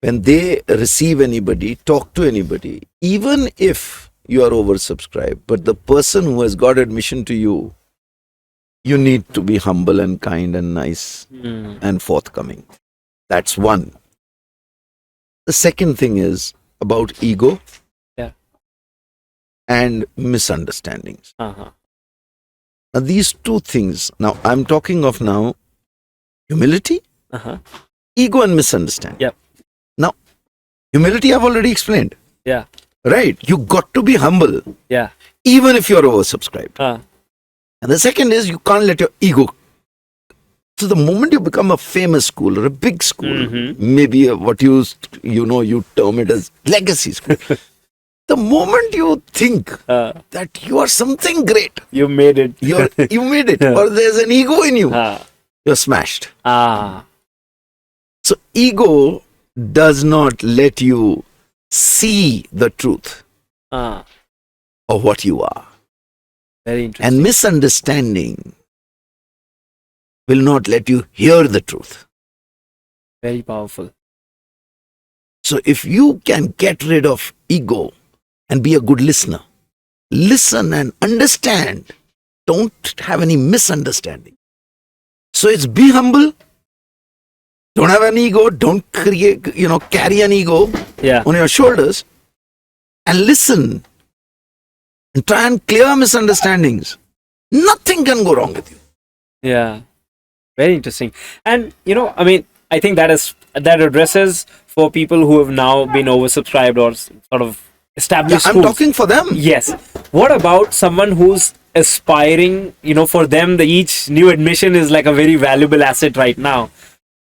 When they receive anybody, talk to anybody, even if you are oversubscribed, but the person who has got admission to you, you need to be humble and kind and nice and forthcoming. That's one. The second thing is about ego and misunderstandings. Now, these two things, now I'm talking of now humility, ego and misunderstanding. Yep. Now, humility I've already explained. Yeah. Right? You got to be humble. Yeah. Even if you're oversubscribed. And the second is you can't let your ego. So the moment you become a famous school or a big school, maybe what you term it as legacy school. The moment you think that you are something great, you made it. You made it, or there's an ego in you, you're smashed. So ego does not let you see the truth of what you are. Very interesting. And misunderstanding will not let you hear the truth. Very powerful. So if you can get rid of ego and be a good listener, listen and understand, don't have any misunderstanding. So it's be humble, don't have an ego, don't carry an ego on your shoulders, and listen and try and clear misunderstandings. Nothing can go wrong with you. Yeah. Very interesting. And I think that addresses for people who have now been oversubscribed or sort of established schools. I'm talking for them. Yes. What about someone who's aspiring, for them each new admission is like a very valuable asset right now.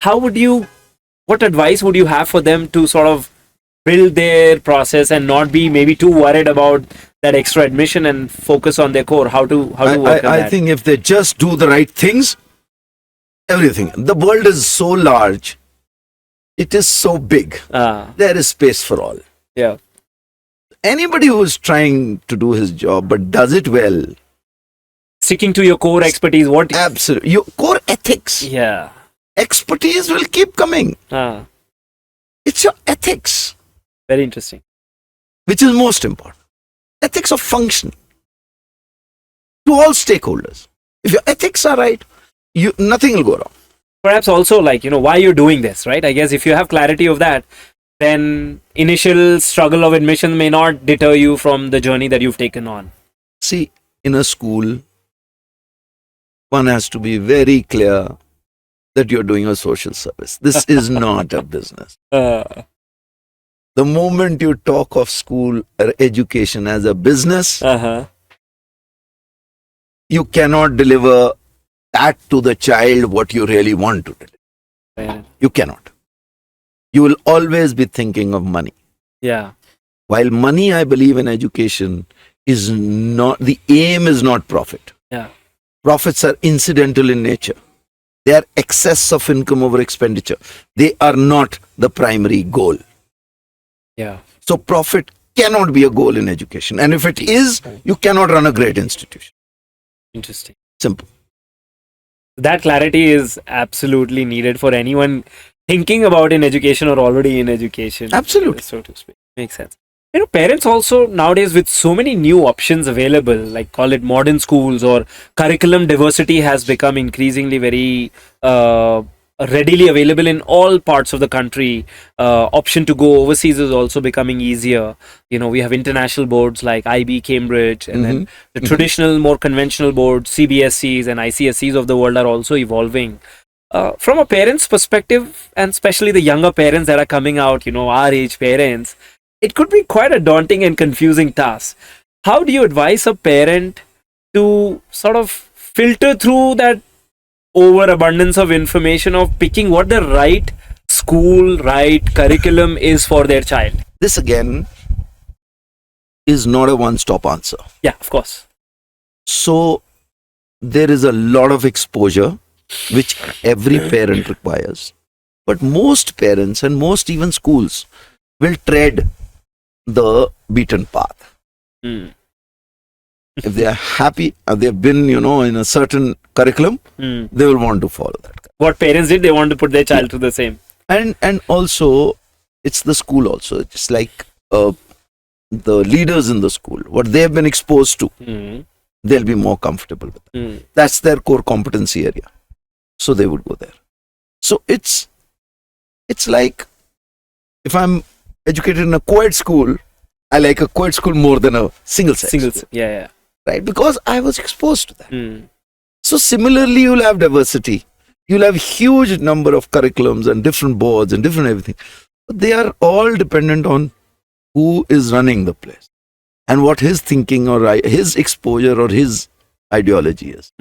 What advice would you have for them to sort of build their process and not be maybe too worried about that extra admission and focus on their core? How to work on that? I think if they just do the right things, everything. The world is so large. It is so big. There is space for all. Yeah. Anybody who is trying to do his job but does it well. Sticking to your core expertise. Absolutely. Your core ethics. Yeah. Expertise will keep coming. It's your ethics. Very interesting. Which is most important. Ethics of function. To all stakeholders. If your ethics are right, nothing will go wrong. Perhaps also why you're doing this, right? I guess if you have clarity of that, then initial struggle of admission may not deter you from the journey that you've taken on. See, in a school, one has to be very clear that you're doing a social service. This is not a business. The moment you talk of school or education as a business, you cannot deliver that to the child what you really want to deliver. You cannot. You will always be thinking of money. Yeah. While money, I believe in education, is not, the aim is not profit. Yeah. Profits are incidental in nature. They are excess of income over expenditure. They are not the primary goal. Yeah. So profit cannot be a goal in education. And if it is, you cannot run a great institution. Interesting. Simple. That clarity is absolutely needed for anyone thinking about in education or already in education. Absolutely. So to speak. Makes sense. Parents also nowadays, with so many new options available, like call it modern schools or curriculum diversity, has become increasingly very readily available in all parts of the country. Option to go overseas is also becoming easier. We have international boards like IB, Cambridge, and then the traditional, more conventional boards, CBSCs and ICSCs of the world are also evolving. From a parent's perspective, and especially the younger parents that are coming out, our age parents, it could be quite a daunting and confusing task. How do you advise a parent to sort of filter through that overabundance of information of picking what the right school, right curriculum is for their child? This again is not a one-stop answer. Yeah, of course. So there is a lot of exposure which every parent requires. But most parents and most even schools will tread the beaten path. If they are happy, they've been, in a certain curriculum, they will want to follow that. What parents did, they want to put their child to the same. And also, it's the school also. It's like the leaders in the school, what they have been exposed to, they'll be more comfortable with that. That's their core competency area. So they would go there. So it's like, if I'm educated in a co-ed school, I like a co-ed school more than a single-sex school. Yeah. Right? Because I was exposed to that. So similarly, you'll have diversity. You'll have huge number of curriculums and different boards and different everything. But they are all dependent on who is running the place and what his thinking or his exposure or his ideology is.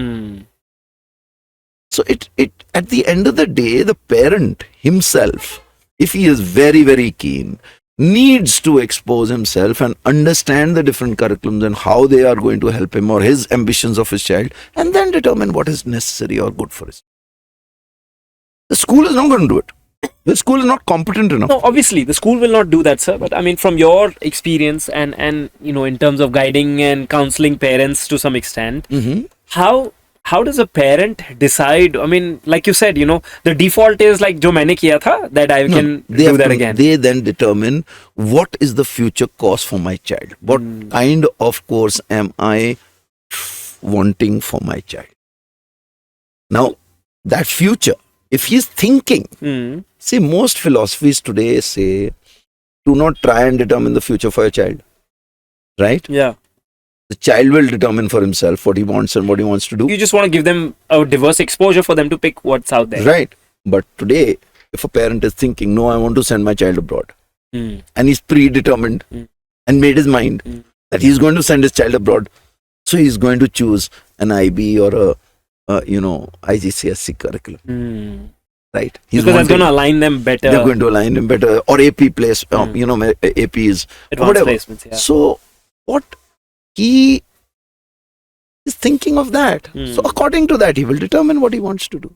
So it at the end of the day, the parent himself, if he is very, very keen, needs to expose himself and understand the different curriculums and how they are going to help him or his ambitions of his child, and then determine what is necessary or good for his. The school is not going to do it. The school is not competent enough. No, obviously, the school will not do that, sir. But I mean, from your experience and in terms of guiding and counseling parents to some extent, how does a parent decide? I mean, like you said, the default is like, jo maine kiya tha, that I can do that again. They then determine what is the future course for my child. What kind of course am I wanting for my child? Now, that future, if he's thinking, see, most philosophies today say, do not try and determine the future for your child. Right? Yeah. The child will determine for himself what he wants and what he wants to do. You just want to give them a diverse exposure for them to pick what's out there. Right. But today, if a parent is thinking, no, I want to send my child abroad, and he's predetermined and made his mind that he's going to send his child abroad, so he's going to choose an IB or a IGCSE curriculum. Right. Because that's going to align them better. They're going to align them better. Or AP place, APs, advanced whatever. Placements, yeah. So what he is thinking of that. So according to that, he will determine what he wants to do.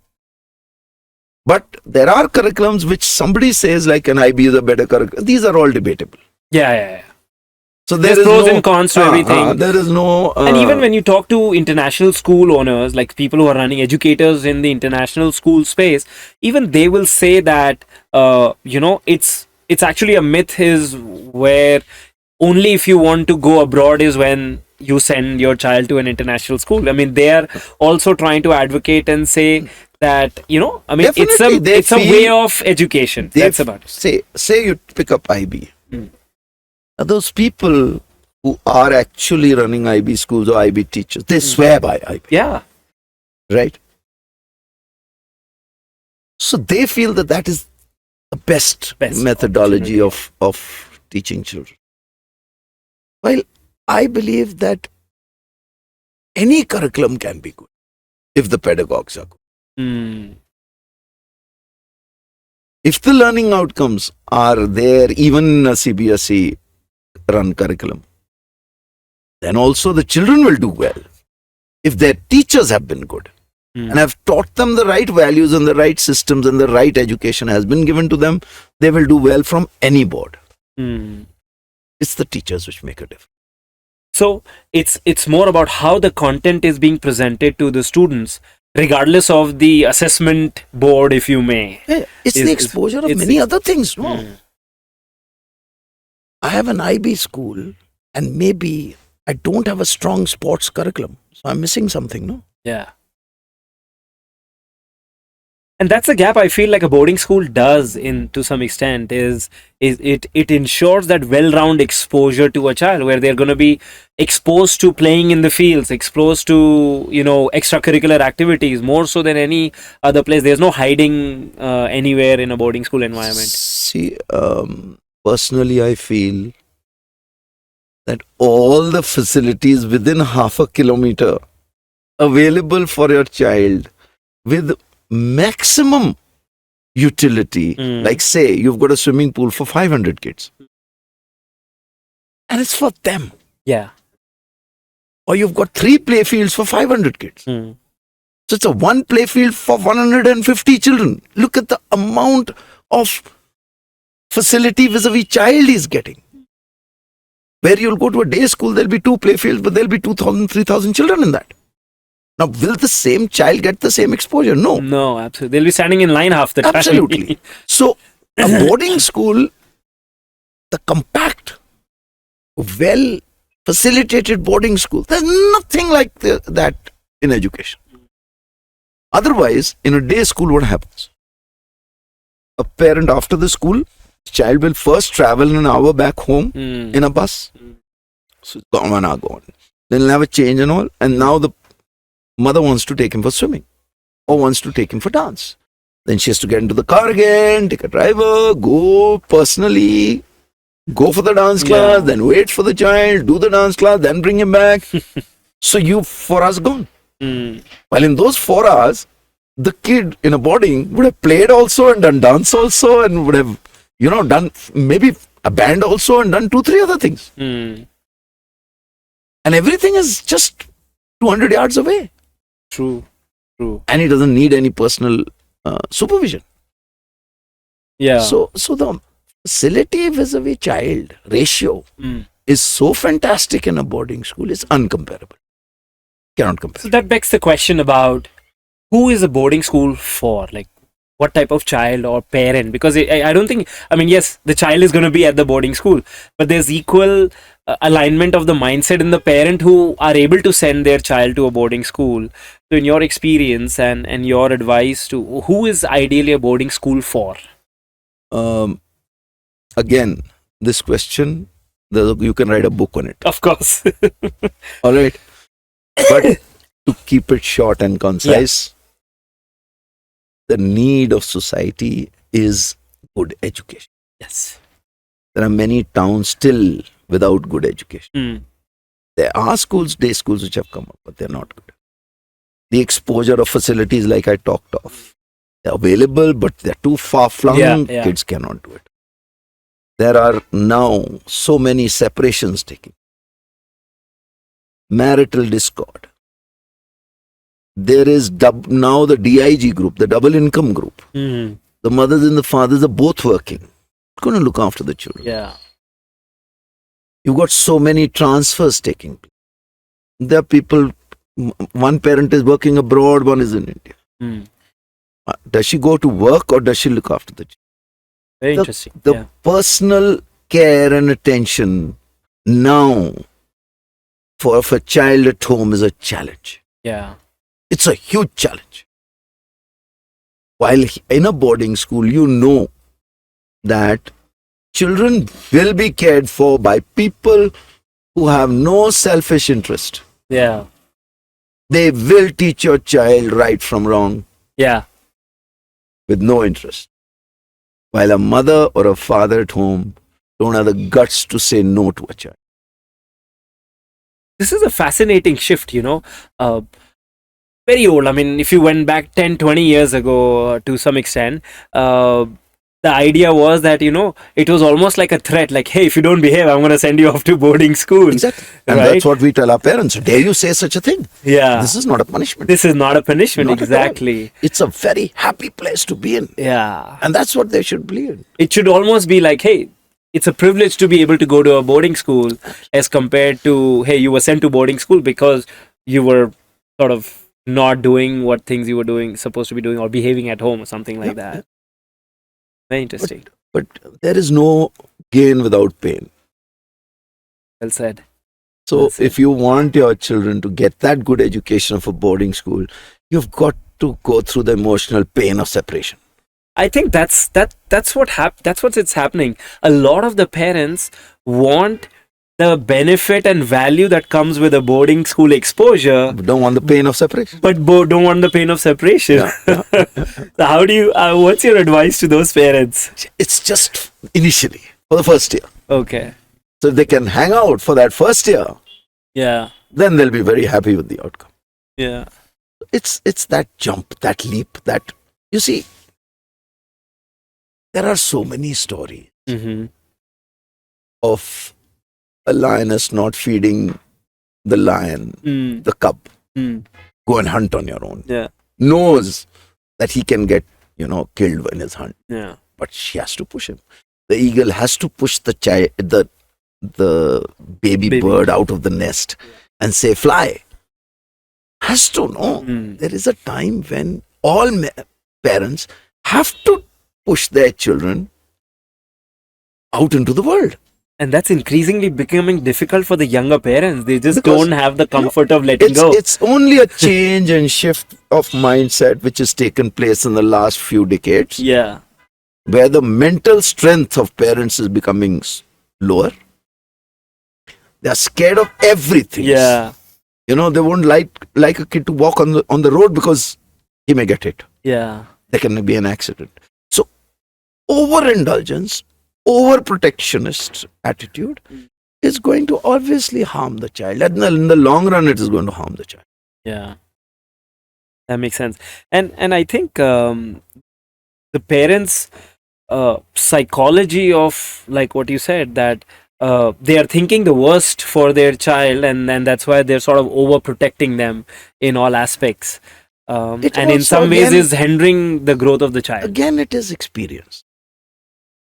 But there are curriculums which somebody says like an IB is a better curriculum. These are all debatable. Yeah. So there's pros and cons to everything. There is no... and even when you talk to international school owners, like people who are running educators in the international school space, even they will say that, it's actually a myth is where only if you want to go abroad is when you send your child to an international school. I mean, they are also trying to advocate and say that, it's a way of education. That's about it. Say you pick up IB. Those people who are actually running IB schools or IB teachers, they swear by IB. Yeah. Right? So they feel that is the best methodology of teaching children. While I believe that any curriculum can be good if the pedagogues are good. If the learning outcomes are there, even in a CBSE run curriculum, then also the children will do well. If their teachers have been good and have taught them the right values and the right systems and the right education has been given to them, they will do well from any board. It's the teachers which make a difference. So it's more about how the content is being presented to the students, regardless of the assessment board, if you may. Yeah, it's the exposure of many other things. No, I have an IB school, and maybe I don't have a strong sports curriculum, so I'm missing something. No. Yeah. And that's a gap I feel like a boarding school does in to some extent is it ensures that well-rounded exposure to a child where they're going to be exposed to playing in the fields, exposed to extracurricular activities more so than any other place. There's no hiding anywhere in a boarding school environment. See, personally, I feel that all the facilities within half a kilometer available for your child with maximum utility. Like, say, you've got a swimming pool for 500 kids, and it's for them. Yeah. Or you've got 3 play fields for 500 kids. So it's a 1 play field for 150 children. Look at the amount of facility vis-a-vis child is getting. Where you'll go to a day school, there'll be 2 play fields, but there'll be 2,000, 3,000 children in that. Now, will the same child get the same exposure? No. No, absolutely. They'll be standing in line half the time. Absolutely. So, a boarding school, the compact, well facilitated boarding school, there's nothing like that in education. Otherwise, in a day school, what happens? A parent after the school, child will first travel an hour back home in a bus. So, gone 1 hour gone. Then he'll have a change and all. And now the mother wants to take him for swimming or wants to take him for dance. Then she has to get into the car again, take a driver, go personally, go for the dance class, then wait for the child, do the dance class, then bring him back. So 4 hours gone. While in those 4 hours, the kid in a boarding would have played also and done dance also and would have, done maybe a band also and done 2-3 other things. And everything is just 200 yards away. True. And he doesn't need any personal supervision. Yeah. So the facility vis-a-vis child ratio is so fantastic in a boarding school, it's uncomparable. Cannot compare. So that begs the question about who is a boarding school for? Like, what type of child or parent? Because I don't think, yes, the child is going to be at the boarding school, but there's equal alignment of the mindset in the parent who are able to send their child to a boarding school. So in your experience and your advice to who is ideally a boarding school for? Again, this question, you can write a book on it. Of course. All right. But to keep it short and concise, the need of society is good education. Yes. There are many towns still without good education. There are schools, day schools, which have come up, but they're not good. The exposure of facilities, like I talked of, they're available, but they're too far flung. Kids cannot do it. There are now so many separations taking. Marital discord. There is now the DIG group, the double income group. The mothers and the fathers are both working. Going to look after the children. Yeah. You've got so many transfers taking place. There are people, one parent is working abroad, one is in India. Does she go to work or does she look after the children? Very interesting. The personal care and attention now for a child at home is a challenge. Yeah. It's a huge challenge. While in a boarding school, you know that children will be cared for by people who have no selfish interest. Yeah. They will teach your child right from wrong. Yeah. With no interest. While a mother or a father at home don't have the guts to say no to a child. This is a fascinating shift, very old. If you went back 10, 20 years ago to some extent, the idea was that, it was almost like a threat, like, hey, if you don't behave, I'm going to send you off to boarding school. Exactly. And that's what we tell our parents. Dare you say such a thing? Yeah. This is not a punishment. This is not a punishment. Not exactly. It's a very happy place to be in. Yeah. And that's what they should believe in. It should almost be like, hey, it's a privilege to be able to go to a boarding school as compared to, hey, you were sent to boarding school because you were sort of not doing what things you were supposed to be doing or behaving at home or something like that. Very interesting. But there is no gain without pain. Well said. So if you want your children to get that good education of a boarding school, you've got to go through the emotional pain of separation. I think that's what's it's happening. A lot of the parents want the benefit and value that comes with a boarding school exposure, Don't want the pain of separation. but don't want the pain of separation. Yeah. So how do you? What's your advice to those parents? It's just initially for the first year. Okay. So if they can hang out for that first year, Yeah. then they'll be very happy with the outcome. Yeah. It's that jump, that leap, that you see. There are so many stories Mm-hmm. of a lioness not feeding the lion, Mm. the cub. Mm. Go and hunt on your own. Yeah. Knows that he can get, killed in his hunt, Yeah. but she has to push him. The eagle has to push the child, the baby bird out of the nest and say, fly. Has to know. Mm. There is a time when all parents have to push their children out into the world. And that's increasingly becoming difficult for the younger parents. They just Because, don't have the comfort of letting go. It's only a change and shift of mindset which has taken place in the last few decades, Yeah. where the mental strength of parents is becoming lower. They are scared of everything. Yeah. They won't like a kid to walk on the road because he may get hit. Yeah. There can be an accident. So overindulgence, overprotectionist attitude is going to obviously harm the child. And in the long run, it is going to harm the child. Yeah. That makes sense. And I think the parents' psychology of, like what you said, that they are thinking the worst for their child, and that's why they're sort of overprotecting them in all aspects. It And in also, some ways again- is hindering the growth of the child. Again, it is experience.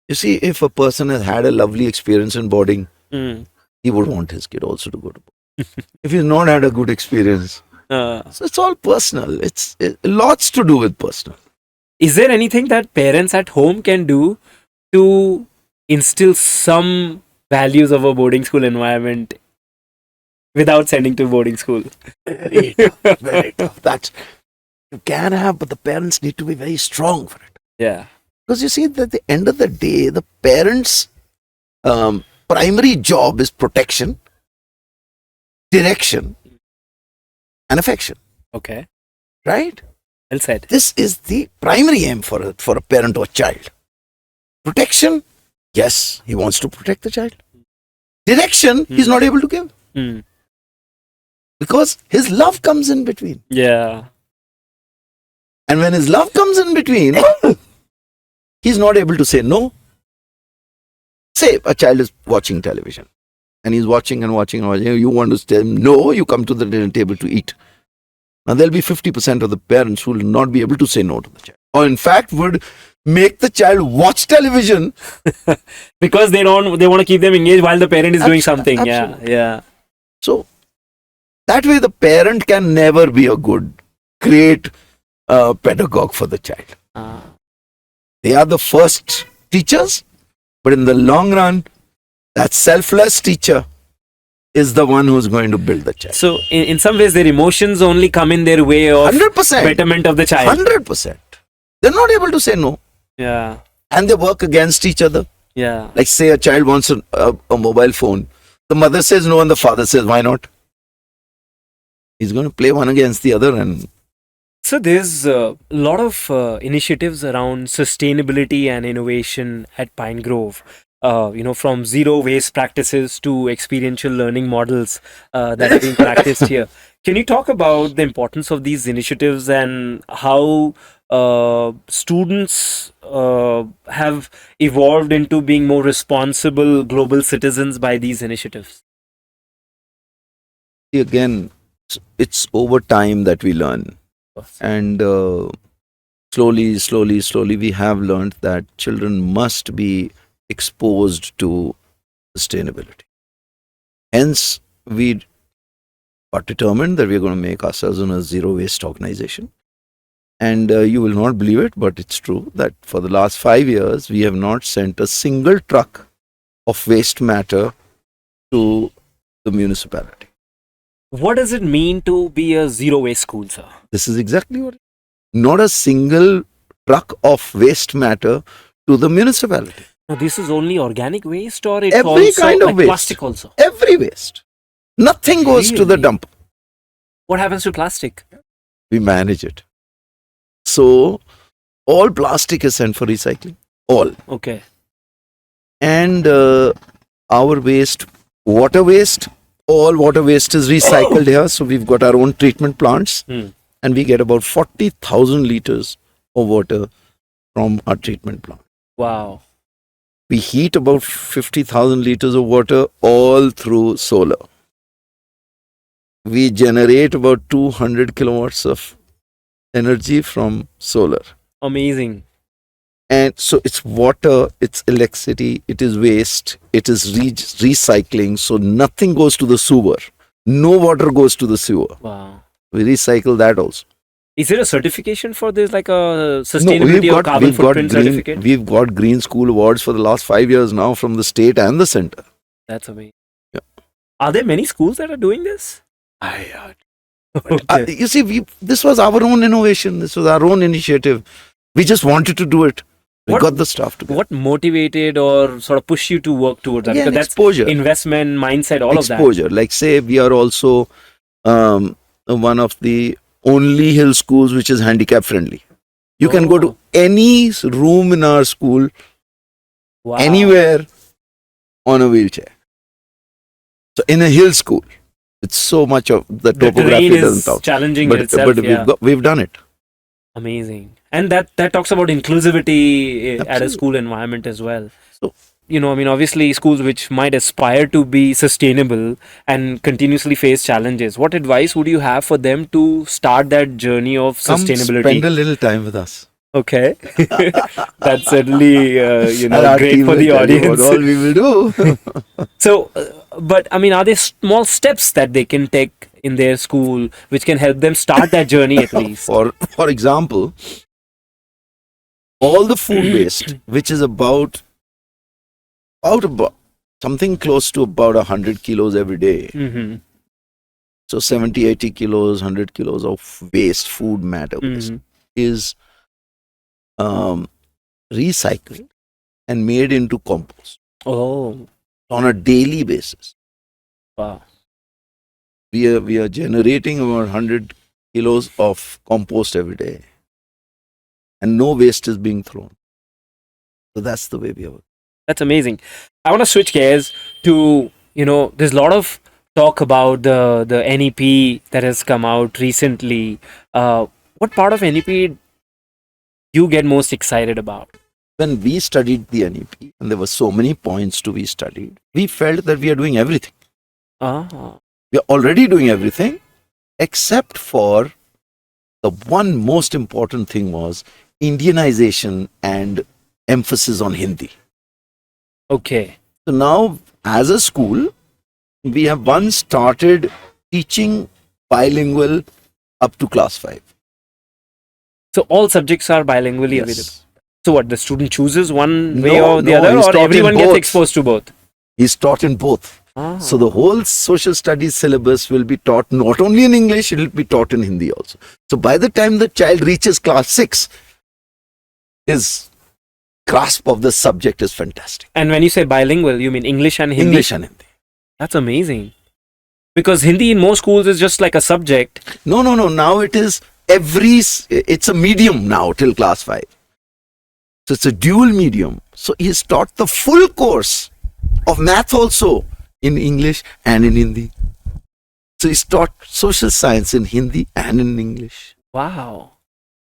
You see, if a person has had a lovely experience in boarding, Mm. he would want his kid also to go to boarding. If he's not had a good experience, Uh, so it's all personal. It's lots to do with personal. is there anything that parents at home can do to instill some values of a boarding school environment without sending to boarding school? Very tough, very tough. That you can have, but the parents need to be very strong for it. Yeah. Because you see, at the end of the day, the parents' primary job is protection, direction, and affection. Okay. Right? Well said. This is the primary aim for a parent or child. Protection, yes, he wants to protect the child. Direction, he's not able to give Mm. because his love comes in between. Yeah. And when his love comes in between, he's not able to say no. Say a child is watching television and he's watching and watching and watching. You want to tell him, no, you come to the dinner table to eat. Now there'll be 50% of the parents who will not be able to say no to the child. Or in fact would make the child watch television. Because they want to keep them engaged while the parent is doing something. Absolutely. Yeah. So that way the parent can never be a good, great pedagogue for the child. Yeah. They are the first teachers, but in the long run, that selfless teacher is the one who's going to build the child. So in some ways their emotions only come in their way of 100%. betterment of the child. 100%. They're not able to say no. Yeah. And they work against each other. Yeah. Like say a child wants a mobile phone. The mother says no and the father says why not? He's going to play one against the other. And So there's a lot of initiatives around sustainability and innovation at Pine Grove. From zero waste practices to experiential learning models that are being practiced here. Can you talk about the importance of these initiatives and how students have evolved into being more responsible global citizens by these initiatives? again, it's over time that we learn. And slowly, we have learned that children must be exposed to sustainability. Hence, we are determined that we are going to make ourselves a zero waste organization. And you will not believe it, but it's true that for the last 5 years, we have not sent a single truck of waste matter to the municipality. What does it mean to be a zero waste school, sir? This is exactly what Not a single truck of waste matter to the municipality. Now, this is only organic waste, or it's Every also kind of like waste. plastic also? Every waste. Nothing goes to the Really? dump. What happens to plastic? We manage it. So all plastic is sent for recycling. All. Okay. And our waste, water waste, all water waste is recycled here. So we've got our own treatment plants, and we get about 40,000 liters of water from our treatment plant. Wow. We heat about 50,000 liters of water all through solar. We generate about 200 kilowatts of energy from solar. Amazing. And so it's water, it's electricity, it is waste, it is recycling. So nothing goes to the sewer. No water goes to the sewer. Wow. We recycle that also. Is there a certification for this, like a sustainability or carbon footprint certificate? We've got Green School Awards for the last 5 years now from the state and the center. That's amazing. Yeah. Are there many schools that are doing this? You see, this was our own innovation. This was our own initiative. We just wanted to do it. We got the stuff together. What motivated or sort of pushed you to work towards that? Again, Because that's exposure. investment, mindset, all of that. Exposure. Like say, we are also one of the only hill schools which is handicap friendly. You can go to any room in our school, Wow. anywhere on a wheelchair. So in a hill school, it's so much of the The topography terrain doesn't is talk. challenging But, itself. but we've done it. Amazing. And that talks about inclusivity at a Absolutely. school environment as well. So- I mean, obviously schools which might aspire to be sustainable and continuously face challenges. What advice would you have for them to start that journey of Come sustainability? spend a little time with us. Okay. That's certainly, And our great team for will the tell you audience. what all we will do. So, but I mean, are there small steps that they can take in their school which can help them start that journey at least? For example, all the food waste, which is about something close to about 100 kilos every day. Mm-hmm. So 70, 80 kilos, 100 kilos of waste, food matter waste, is recycled and made into compost Oh, on a daily basis. wow. We are generating about 100 kilos of compost every day, and no waste is being thrown. So that's the way we are. That's amazing. I want to switch gears to, there's a lot of talk about the NEP that has come out recently. What part of NEP you get most excited about? When we studied the NEP, and there were so many points to be studied, we felt that we are doing everything. Ah, We are already doing everything, except for the one most important thing was Indianization and emphasis on Hindi. okay. So now, as a school, we have once started teaching bilingual up to class 5. So all subjects are bilingually available. Yes. So what, the student chooses one way No, or the no, other, he's or taught in everyone gets both. exposed to both? He's taught in both. Ah. So the whole social studies syllabus will be taught not only in English, it will be taught in Hindi also. So by the time the child reaches class 6, his grasp of the subject is fantastic. And when you say bilingual, you mean English and Hindi? English and Hindi. That's amazing. Because Hindi in most schools is just like a subject. No. Now it is it's a medium now till class 5. So it's a dual medium. So he's taught the full course of math also in English and in Hindi. So he's taught social science in Hindi and in English. Wow.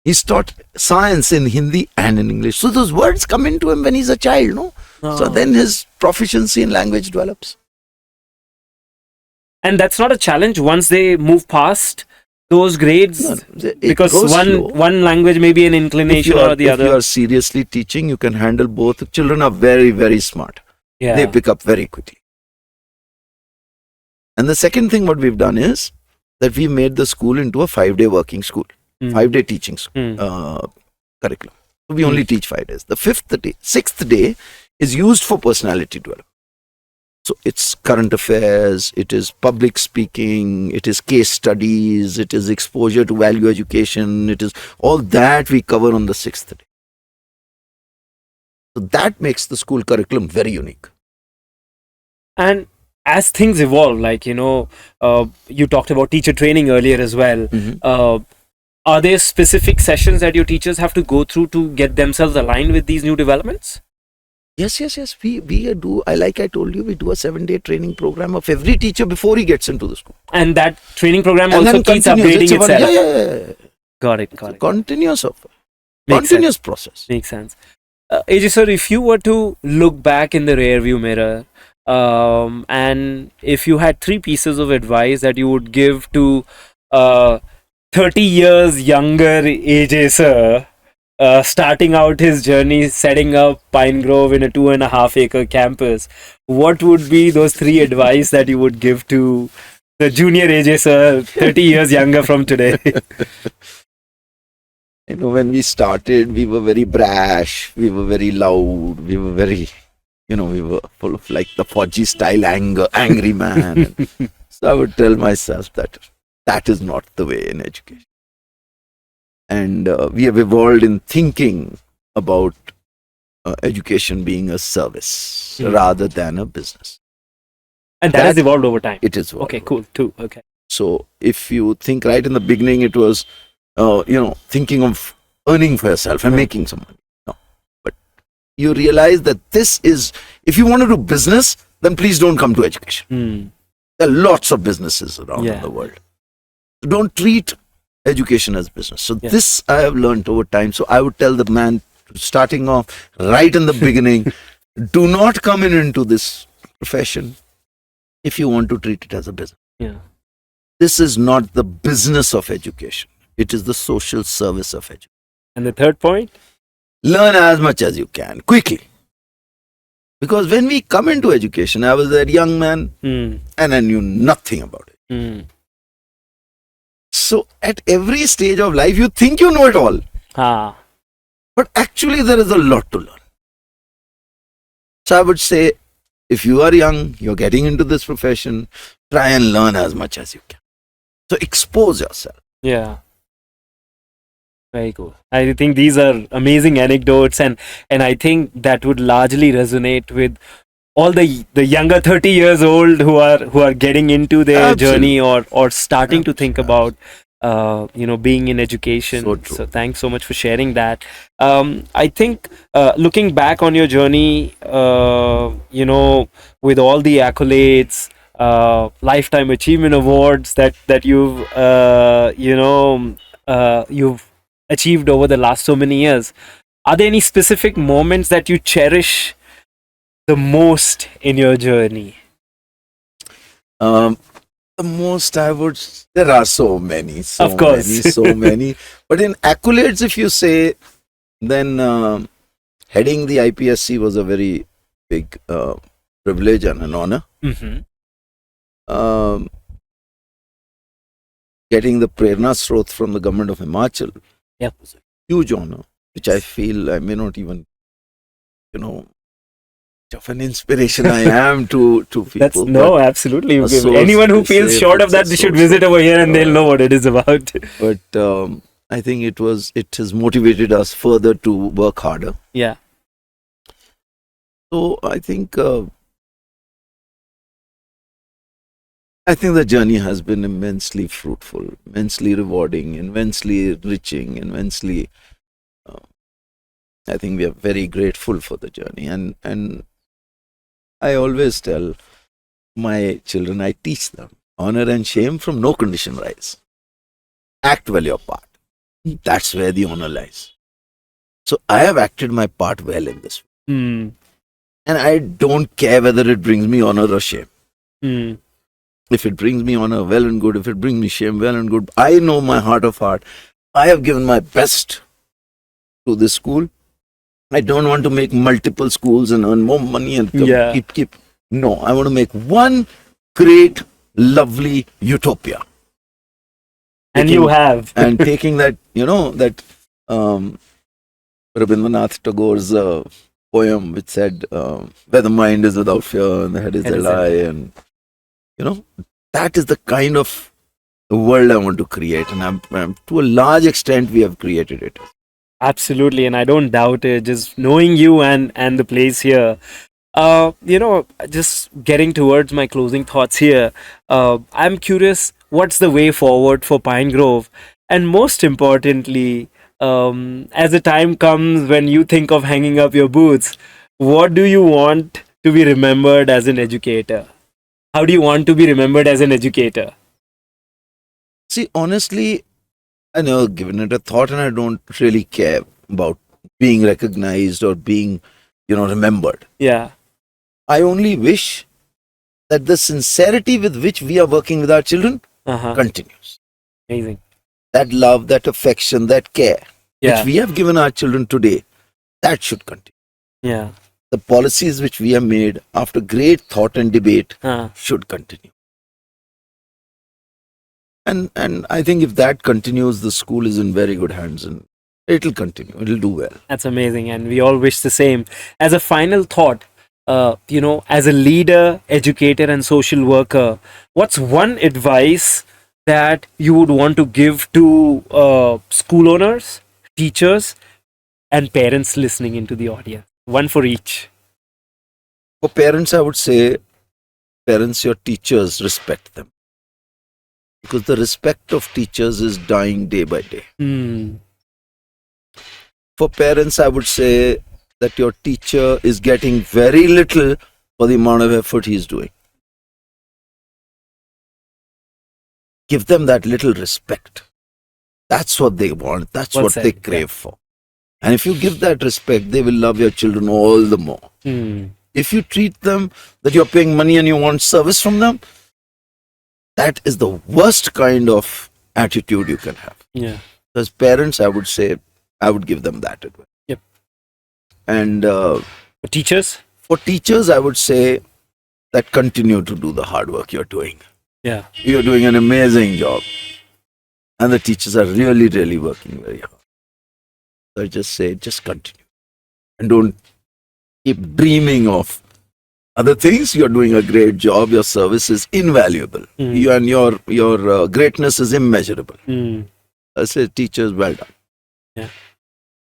He's taught science in Hindi and in English. So those words come into him when he's a child, no? So Oh. then his proficiency in language develops. And that's not a challenge once they move past those grades, It because goes slow. one language may be an inclination or the If other. you are seriously teaching, you can handle both. Children are very, very smart. Yeah. They pick up very quickly. And the second thing what we've done is that we made the school into a 5-day working school, 5-day teaching curriculum. So we only teach 5 days. The 6th day is used for personality development. So it's current affairs, it is public speaking, it is case studies, it is exposure to value education, it is all that we cover on the 6th day. So that makes the school curriculum very unique. And as things evolve, like, you talked about teacher training earlier as well. Are there specific sessions that your teachers have to go through to get themselves aligned with these new developments? Yes. We do. Like I told you, we do a 7-day training program of every teacher before he gets into the school. And that training program And also then keeps continues. upgrading itself. Yeah. Got it. Continuous Makes sense. process. Makes sense. AJ sir, if you were to look back in the rearview mirror, and if you had 3 pieces of advice that you would give to 30 years younger AJ sir, starting out his journey, setting up Pine Grove in a 2.5-acre campus, what would be those 3 advice that you would give to the junior AJ sir, 30 years younger from today? When we started, we were very brash, we were very loud, we were very, we were full of like the Fauji style angry man. So I would tell myself that is not the way in education. And we have evolved in thinking about education being a service rather than a business. And that has evolved over time. It is. Okay, cool, too. Okay. So if you think right in the beginning, it was, thinking of earning for yourself and making some money. No. But you realize that this is, if you want to do business, then please don't come to education. There are lots of businesses around in the world. Don't treat education as business. So this I have learned over time. So I would tell the man starting off right in the beginning, do not come into this profession if you want to treat it as a business. Yeah. This is not the business of education. It is the social service of education. And the third point? Learn as much as you can, quickly. Because when we come into education, I was that young man and I knew nothing about it. So at every stage of life, you think you know it all. But actually there is a lot to learn. So I would say, if you are young, you're getting into this profession, try and learn as much as you can. So expose yourself. Yeah. Very cool. I think these are amazing anecdotes, and I think that would largely resonate with all the younger 30 years old who are getting into their journey or starting to think about being in education. So thanks so much for sharing that. I think looking back on your journey, with all the accolades, lifetime achievement awards that you've achieved over the last so many years, are there any specific moments that you cherish the most in your journey? The most I would, there are so many, of course. so many. But in accolades, if you say, then heading the IPSC was a very big privilege and an honor. Getting the Prerna Sroth from the government of Himachal was a huge honor, which I feel I may not even, of an inspiration I am to people. No, absolutely. Anyone who feels short of that, they should visit over here and they'll know what it is about. But I think it has motivated us further to work harder. Yeah. So I think the journey has been immensely fruitful, immensely rewarding, immensely enriching, immensely. I think we are very grateful for the journey, and I always tell my children, I teach them, honor and shame from no condition rise. Act well your part. That's where the honor lies. So I have acted my part well in this. And I don't care whether it brings me honor or shame. If it brings me honor, well and good. If it brings me shame, well and good. I know my heart of heart. I have given my best to this school. I don't want to make multiple schools and earn more money and keep. No, I want to make one great, lovely utopia. And you have. And taking that, that Rabindranath Tagore's poem which said, where the mind is without fear and the head is Head a is a lie. lie. And, that is the kind of world I want to create. And to a large extent, we have created it. Absolutely, and I don't doubt it. Just knowing you and the place here. Just getting towards my closing thoughts here. I'm curious, what's the way forward for Pine Grove, and most importantly, as the time comes when you think of hanging up your boots, what do you want to be remembered as an educator? How do you want to be remembered as an educator? See, honestly, I never given it a thought, and I don't really care about being recognized or being, remembered. Yeah. I only wish that the sincerity with which we are working with our children Uh-huh. continues. Amazing. That love, that affection, that care Yeah. which we have given our children today, that should continue. Yeah. The policies which we have made after great thought and debate Uh, should continue. And I think if that continues, the school is in very good hands, and it'll continue. It'll do well. That's amazing, and we all wish the same. As a final thought, as a leader, educator, and social worker, what's one advice that you would want to give to school owners, teachers, and parents listening into the audience? One for each. For parents, I would say, parents, your teachers, respect them. Because the respect of teachers is dying day by day. For parents, I would say that your teacher is getting very little for the amount of effort he's doing. Give them that little respect. That's what they want. That's Well what said, they yeah. crave for. And if you give that respect, they will love your children all the more. If you treat them that you're paying money and you want service from them, that is the worst kind of attitude you can have. Yeah. As parents, I would say, I would give them that advice. Yep. And For teachers? for teachers, I would say that continue to do the hard work you're doing. Yeah. You're doing an amazing job. And the teachers are really, really working very hard. So I just say, just continue. And don't keep dreaming of other things. You're doing a great job. Your service is invaluable. You and your greatness is immeasurable. I say, teachers, well done. Yeah.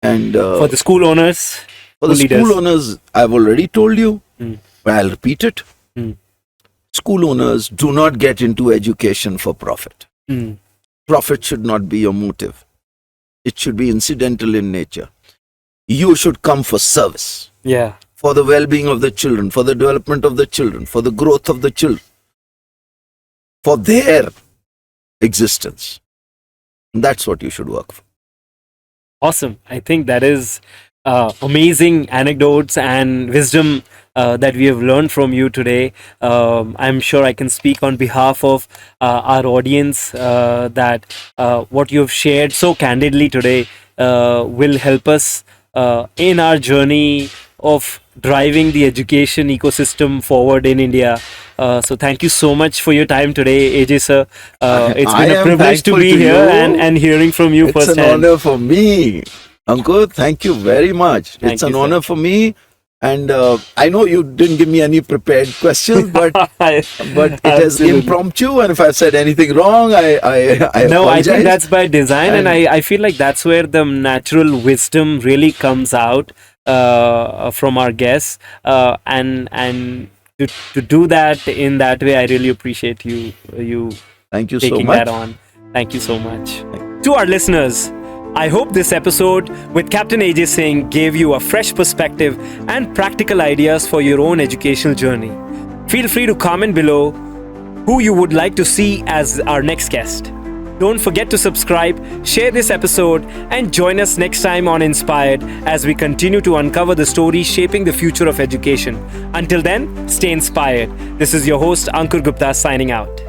And For the school owners, for the leaders. school owners, I've already told you, but I'll repeat it. School owners, do not get into education for profit. Profit should not be your motive. It should be incidental in nature. You should come for service, Yeah. for the well-being of the children, for the development of the children, for the growth of the children, for their existence. And that's what you should work for. Awesome. I think that is amazing anecdotes and wisdom that we have learned from you today. I'm sure I can speak on behalf of our audience that what you have shared so candidly today will help us in our journey of driving the education ecosystem forward in India. So thank you so much for your time today, AJ sir. It's I been a am privilege to thankful be to here you. and hearing from you It's firsthand. an honor for me. Ankur, thank you very much. Thank It's an you, sir. honor for me. And I know you didn't give me any prepared questions, but but it is Absolutely. impromptu. And if I've said anything wrong, I No, I apologize. think that's by design, and And- I feel like that's where the natural wisdom really comes out from our guests, and to do that in that way, I really appreciate you Thank you so taking much. that on. Thank you so much. To our listeners, I hope this episode with Captain AJ Singh gave you a fresh perspective and practical ideas for your own educational journey. Feel free to comment below who you would like to see as our next guest. Don't forget to subscribe, share this episode, and join us next time on Inspired as we continue to uncover the stories shaping the future of education. Until then, stay inspired. This is your host, Ankur Gupta, signing out.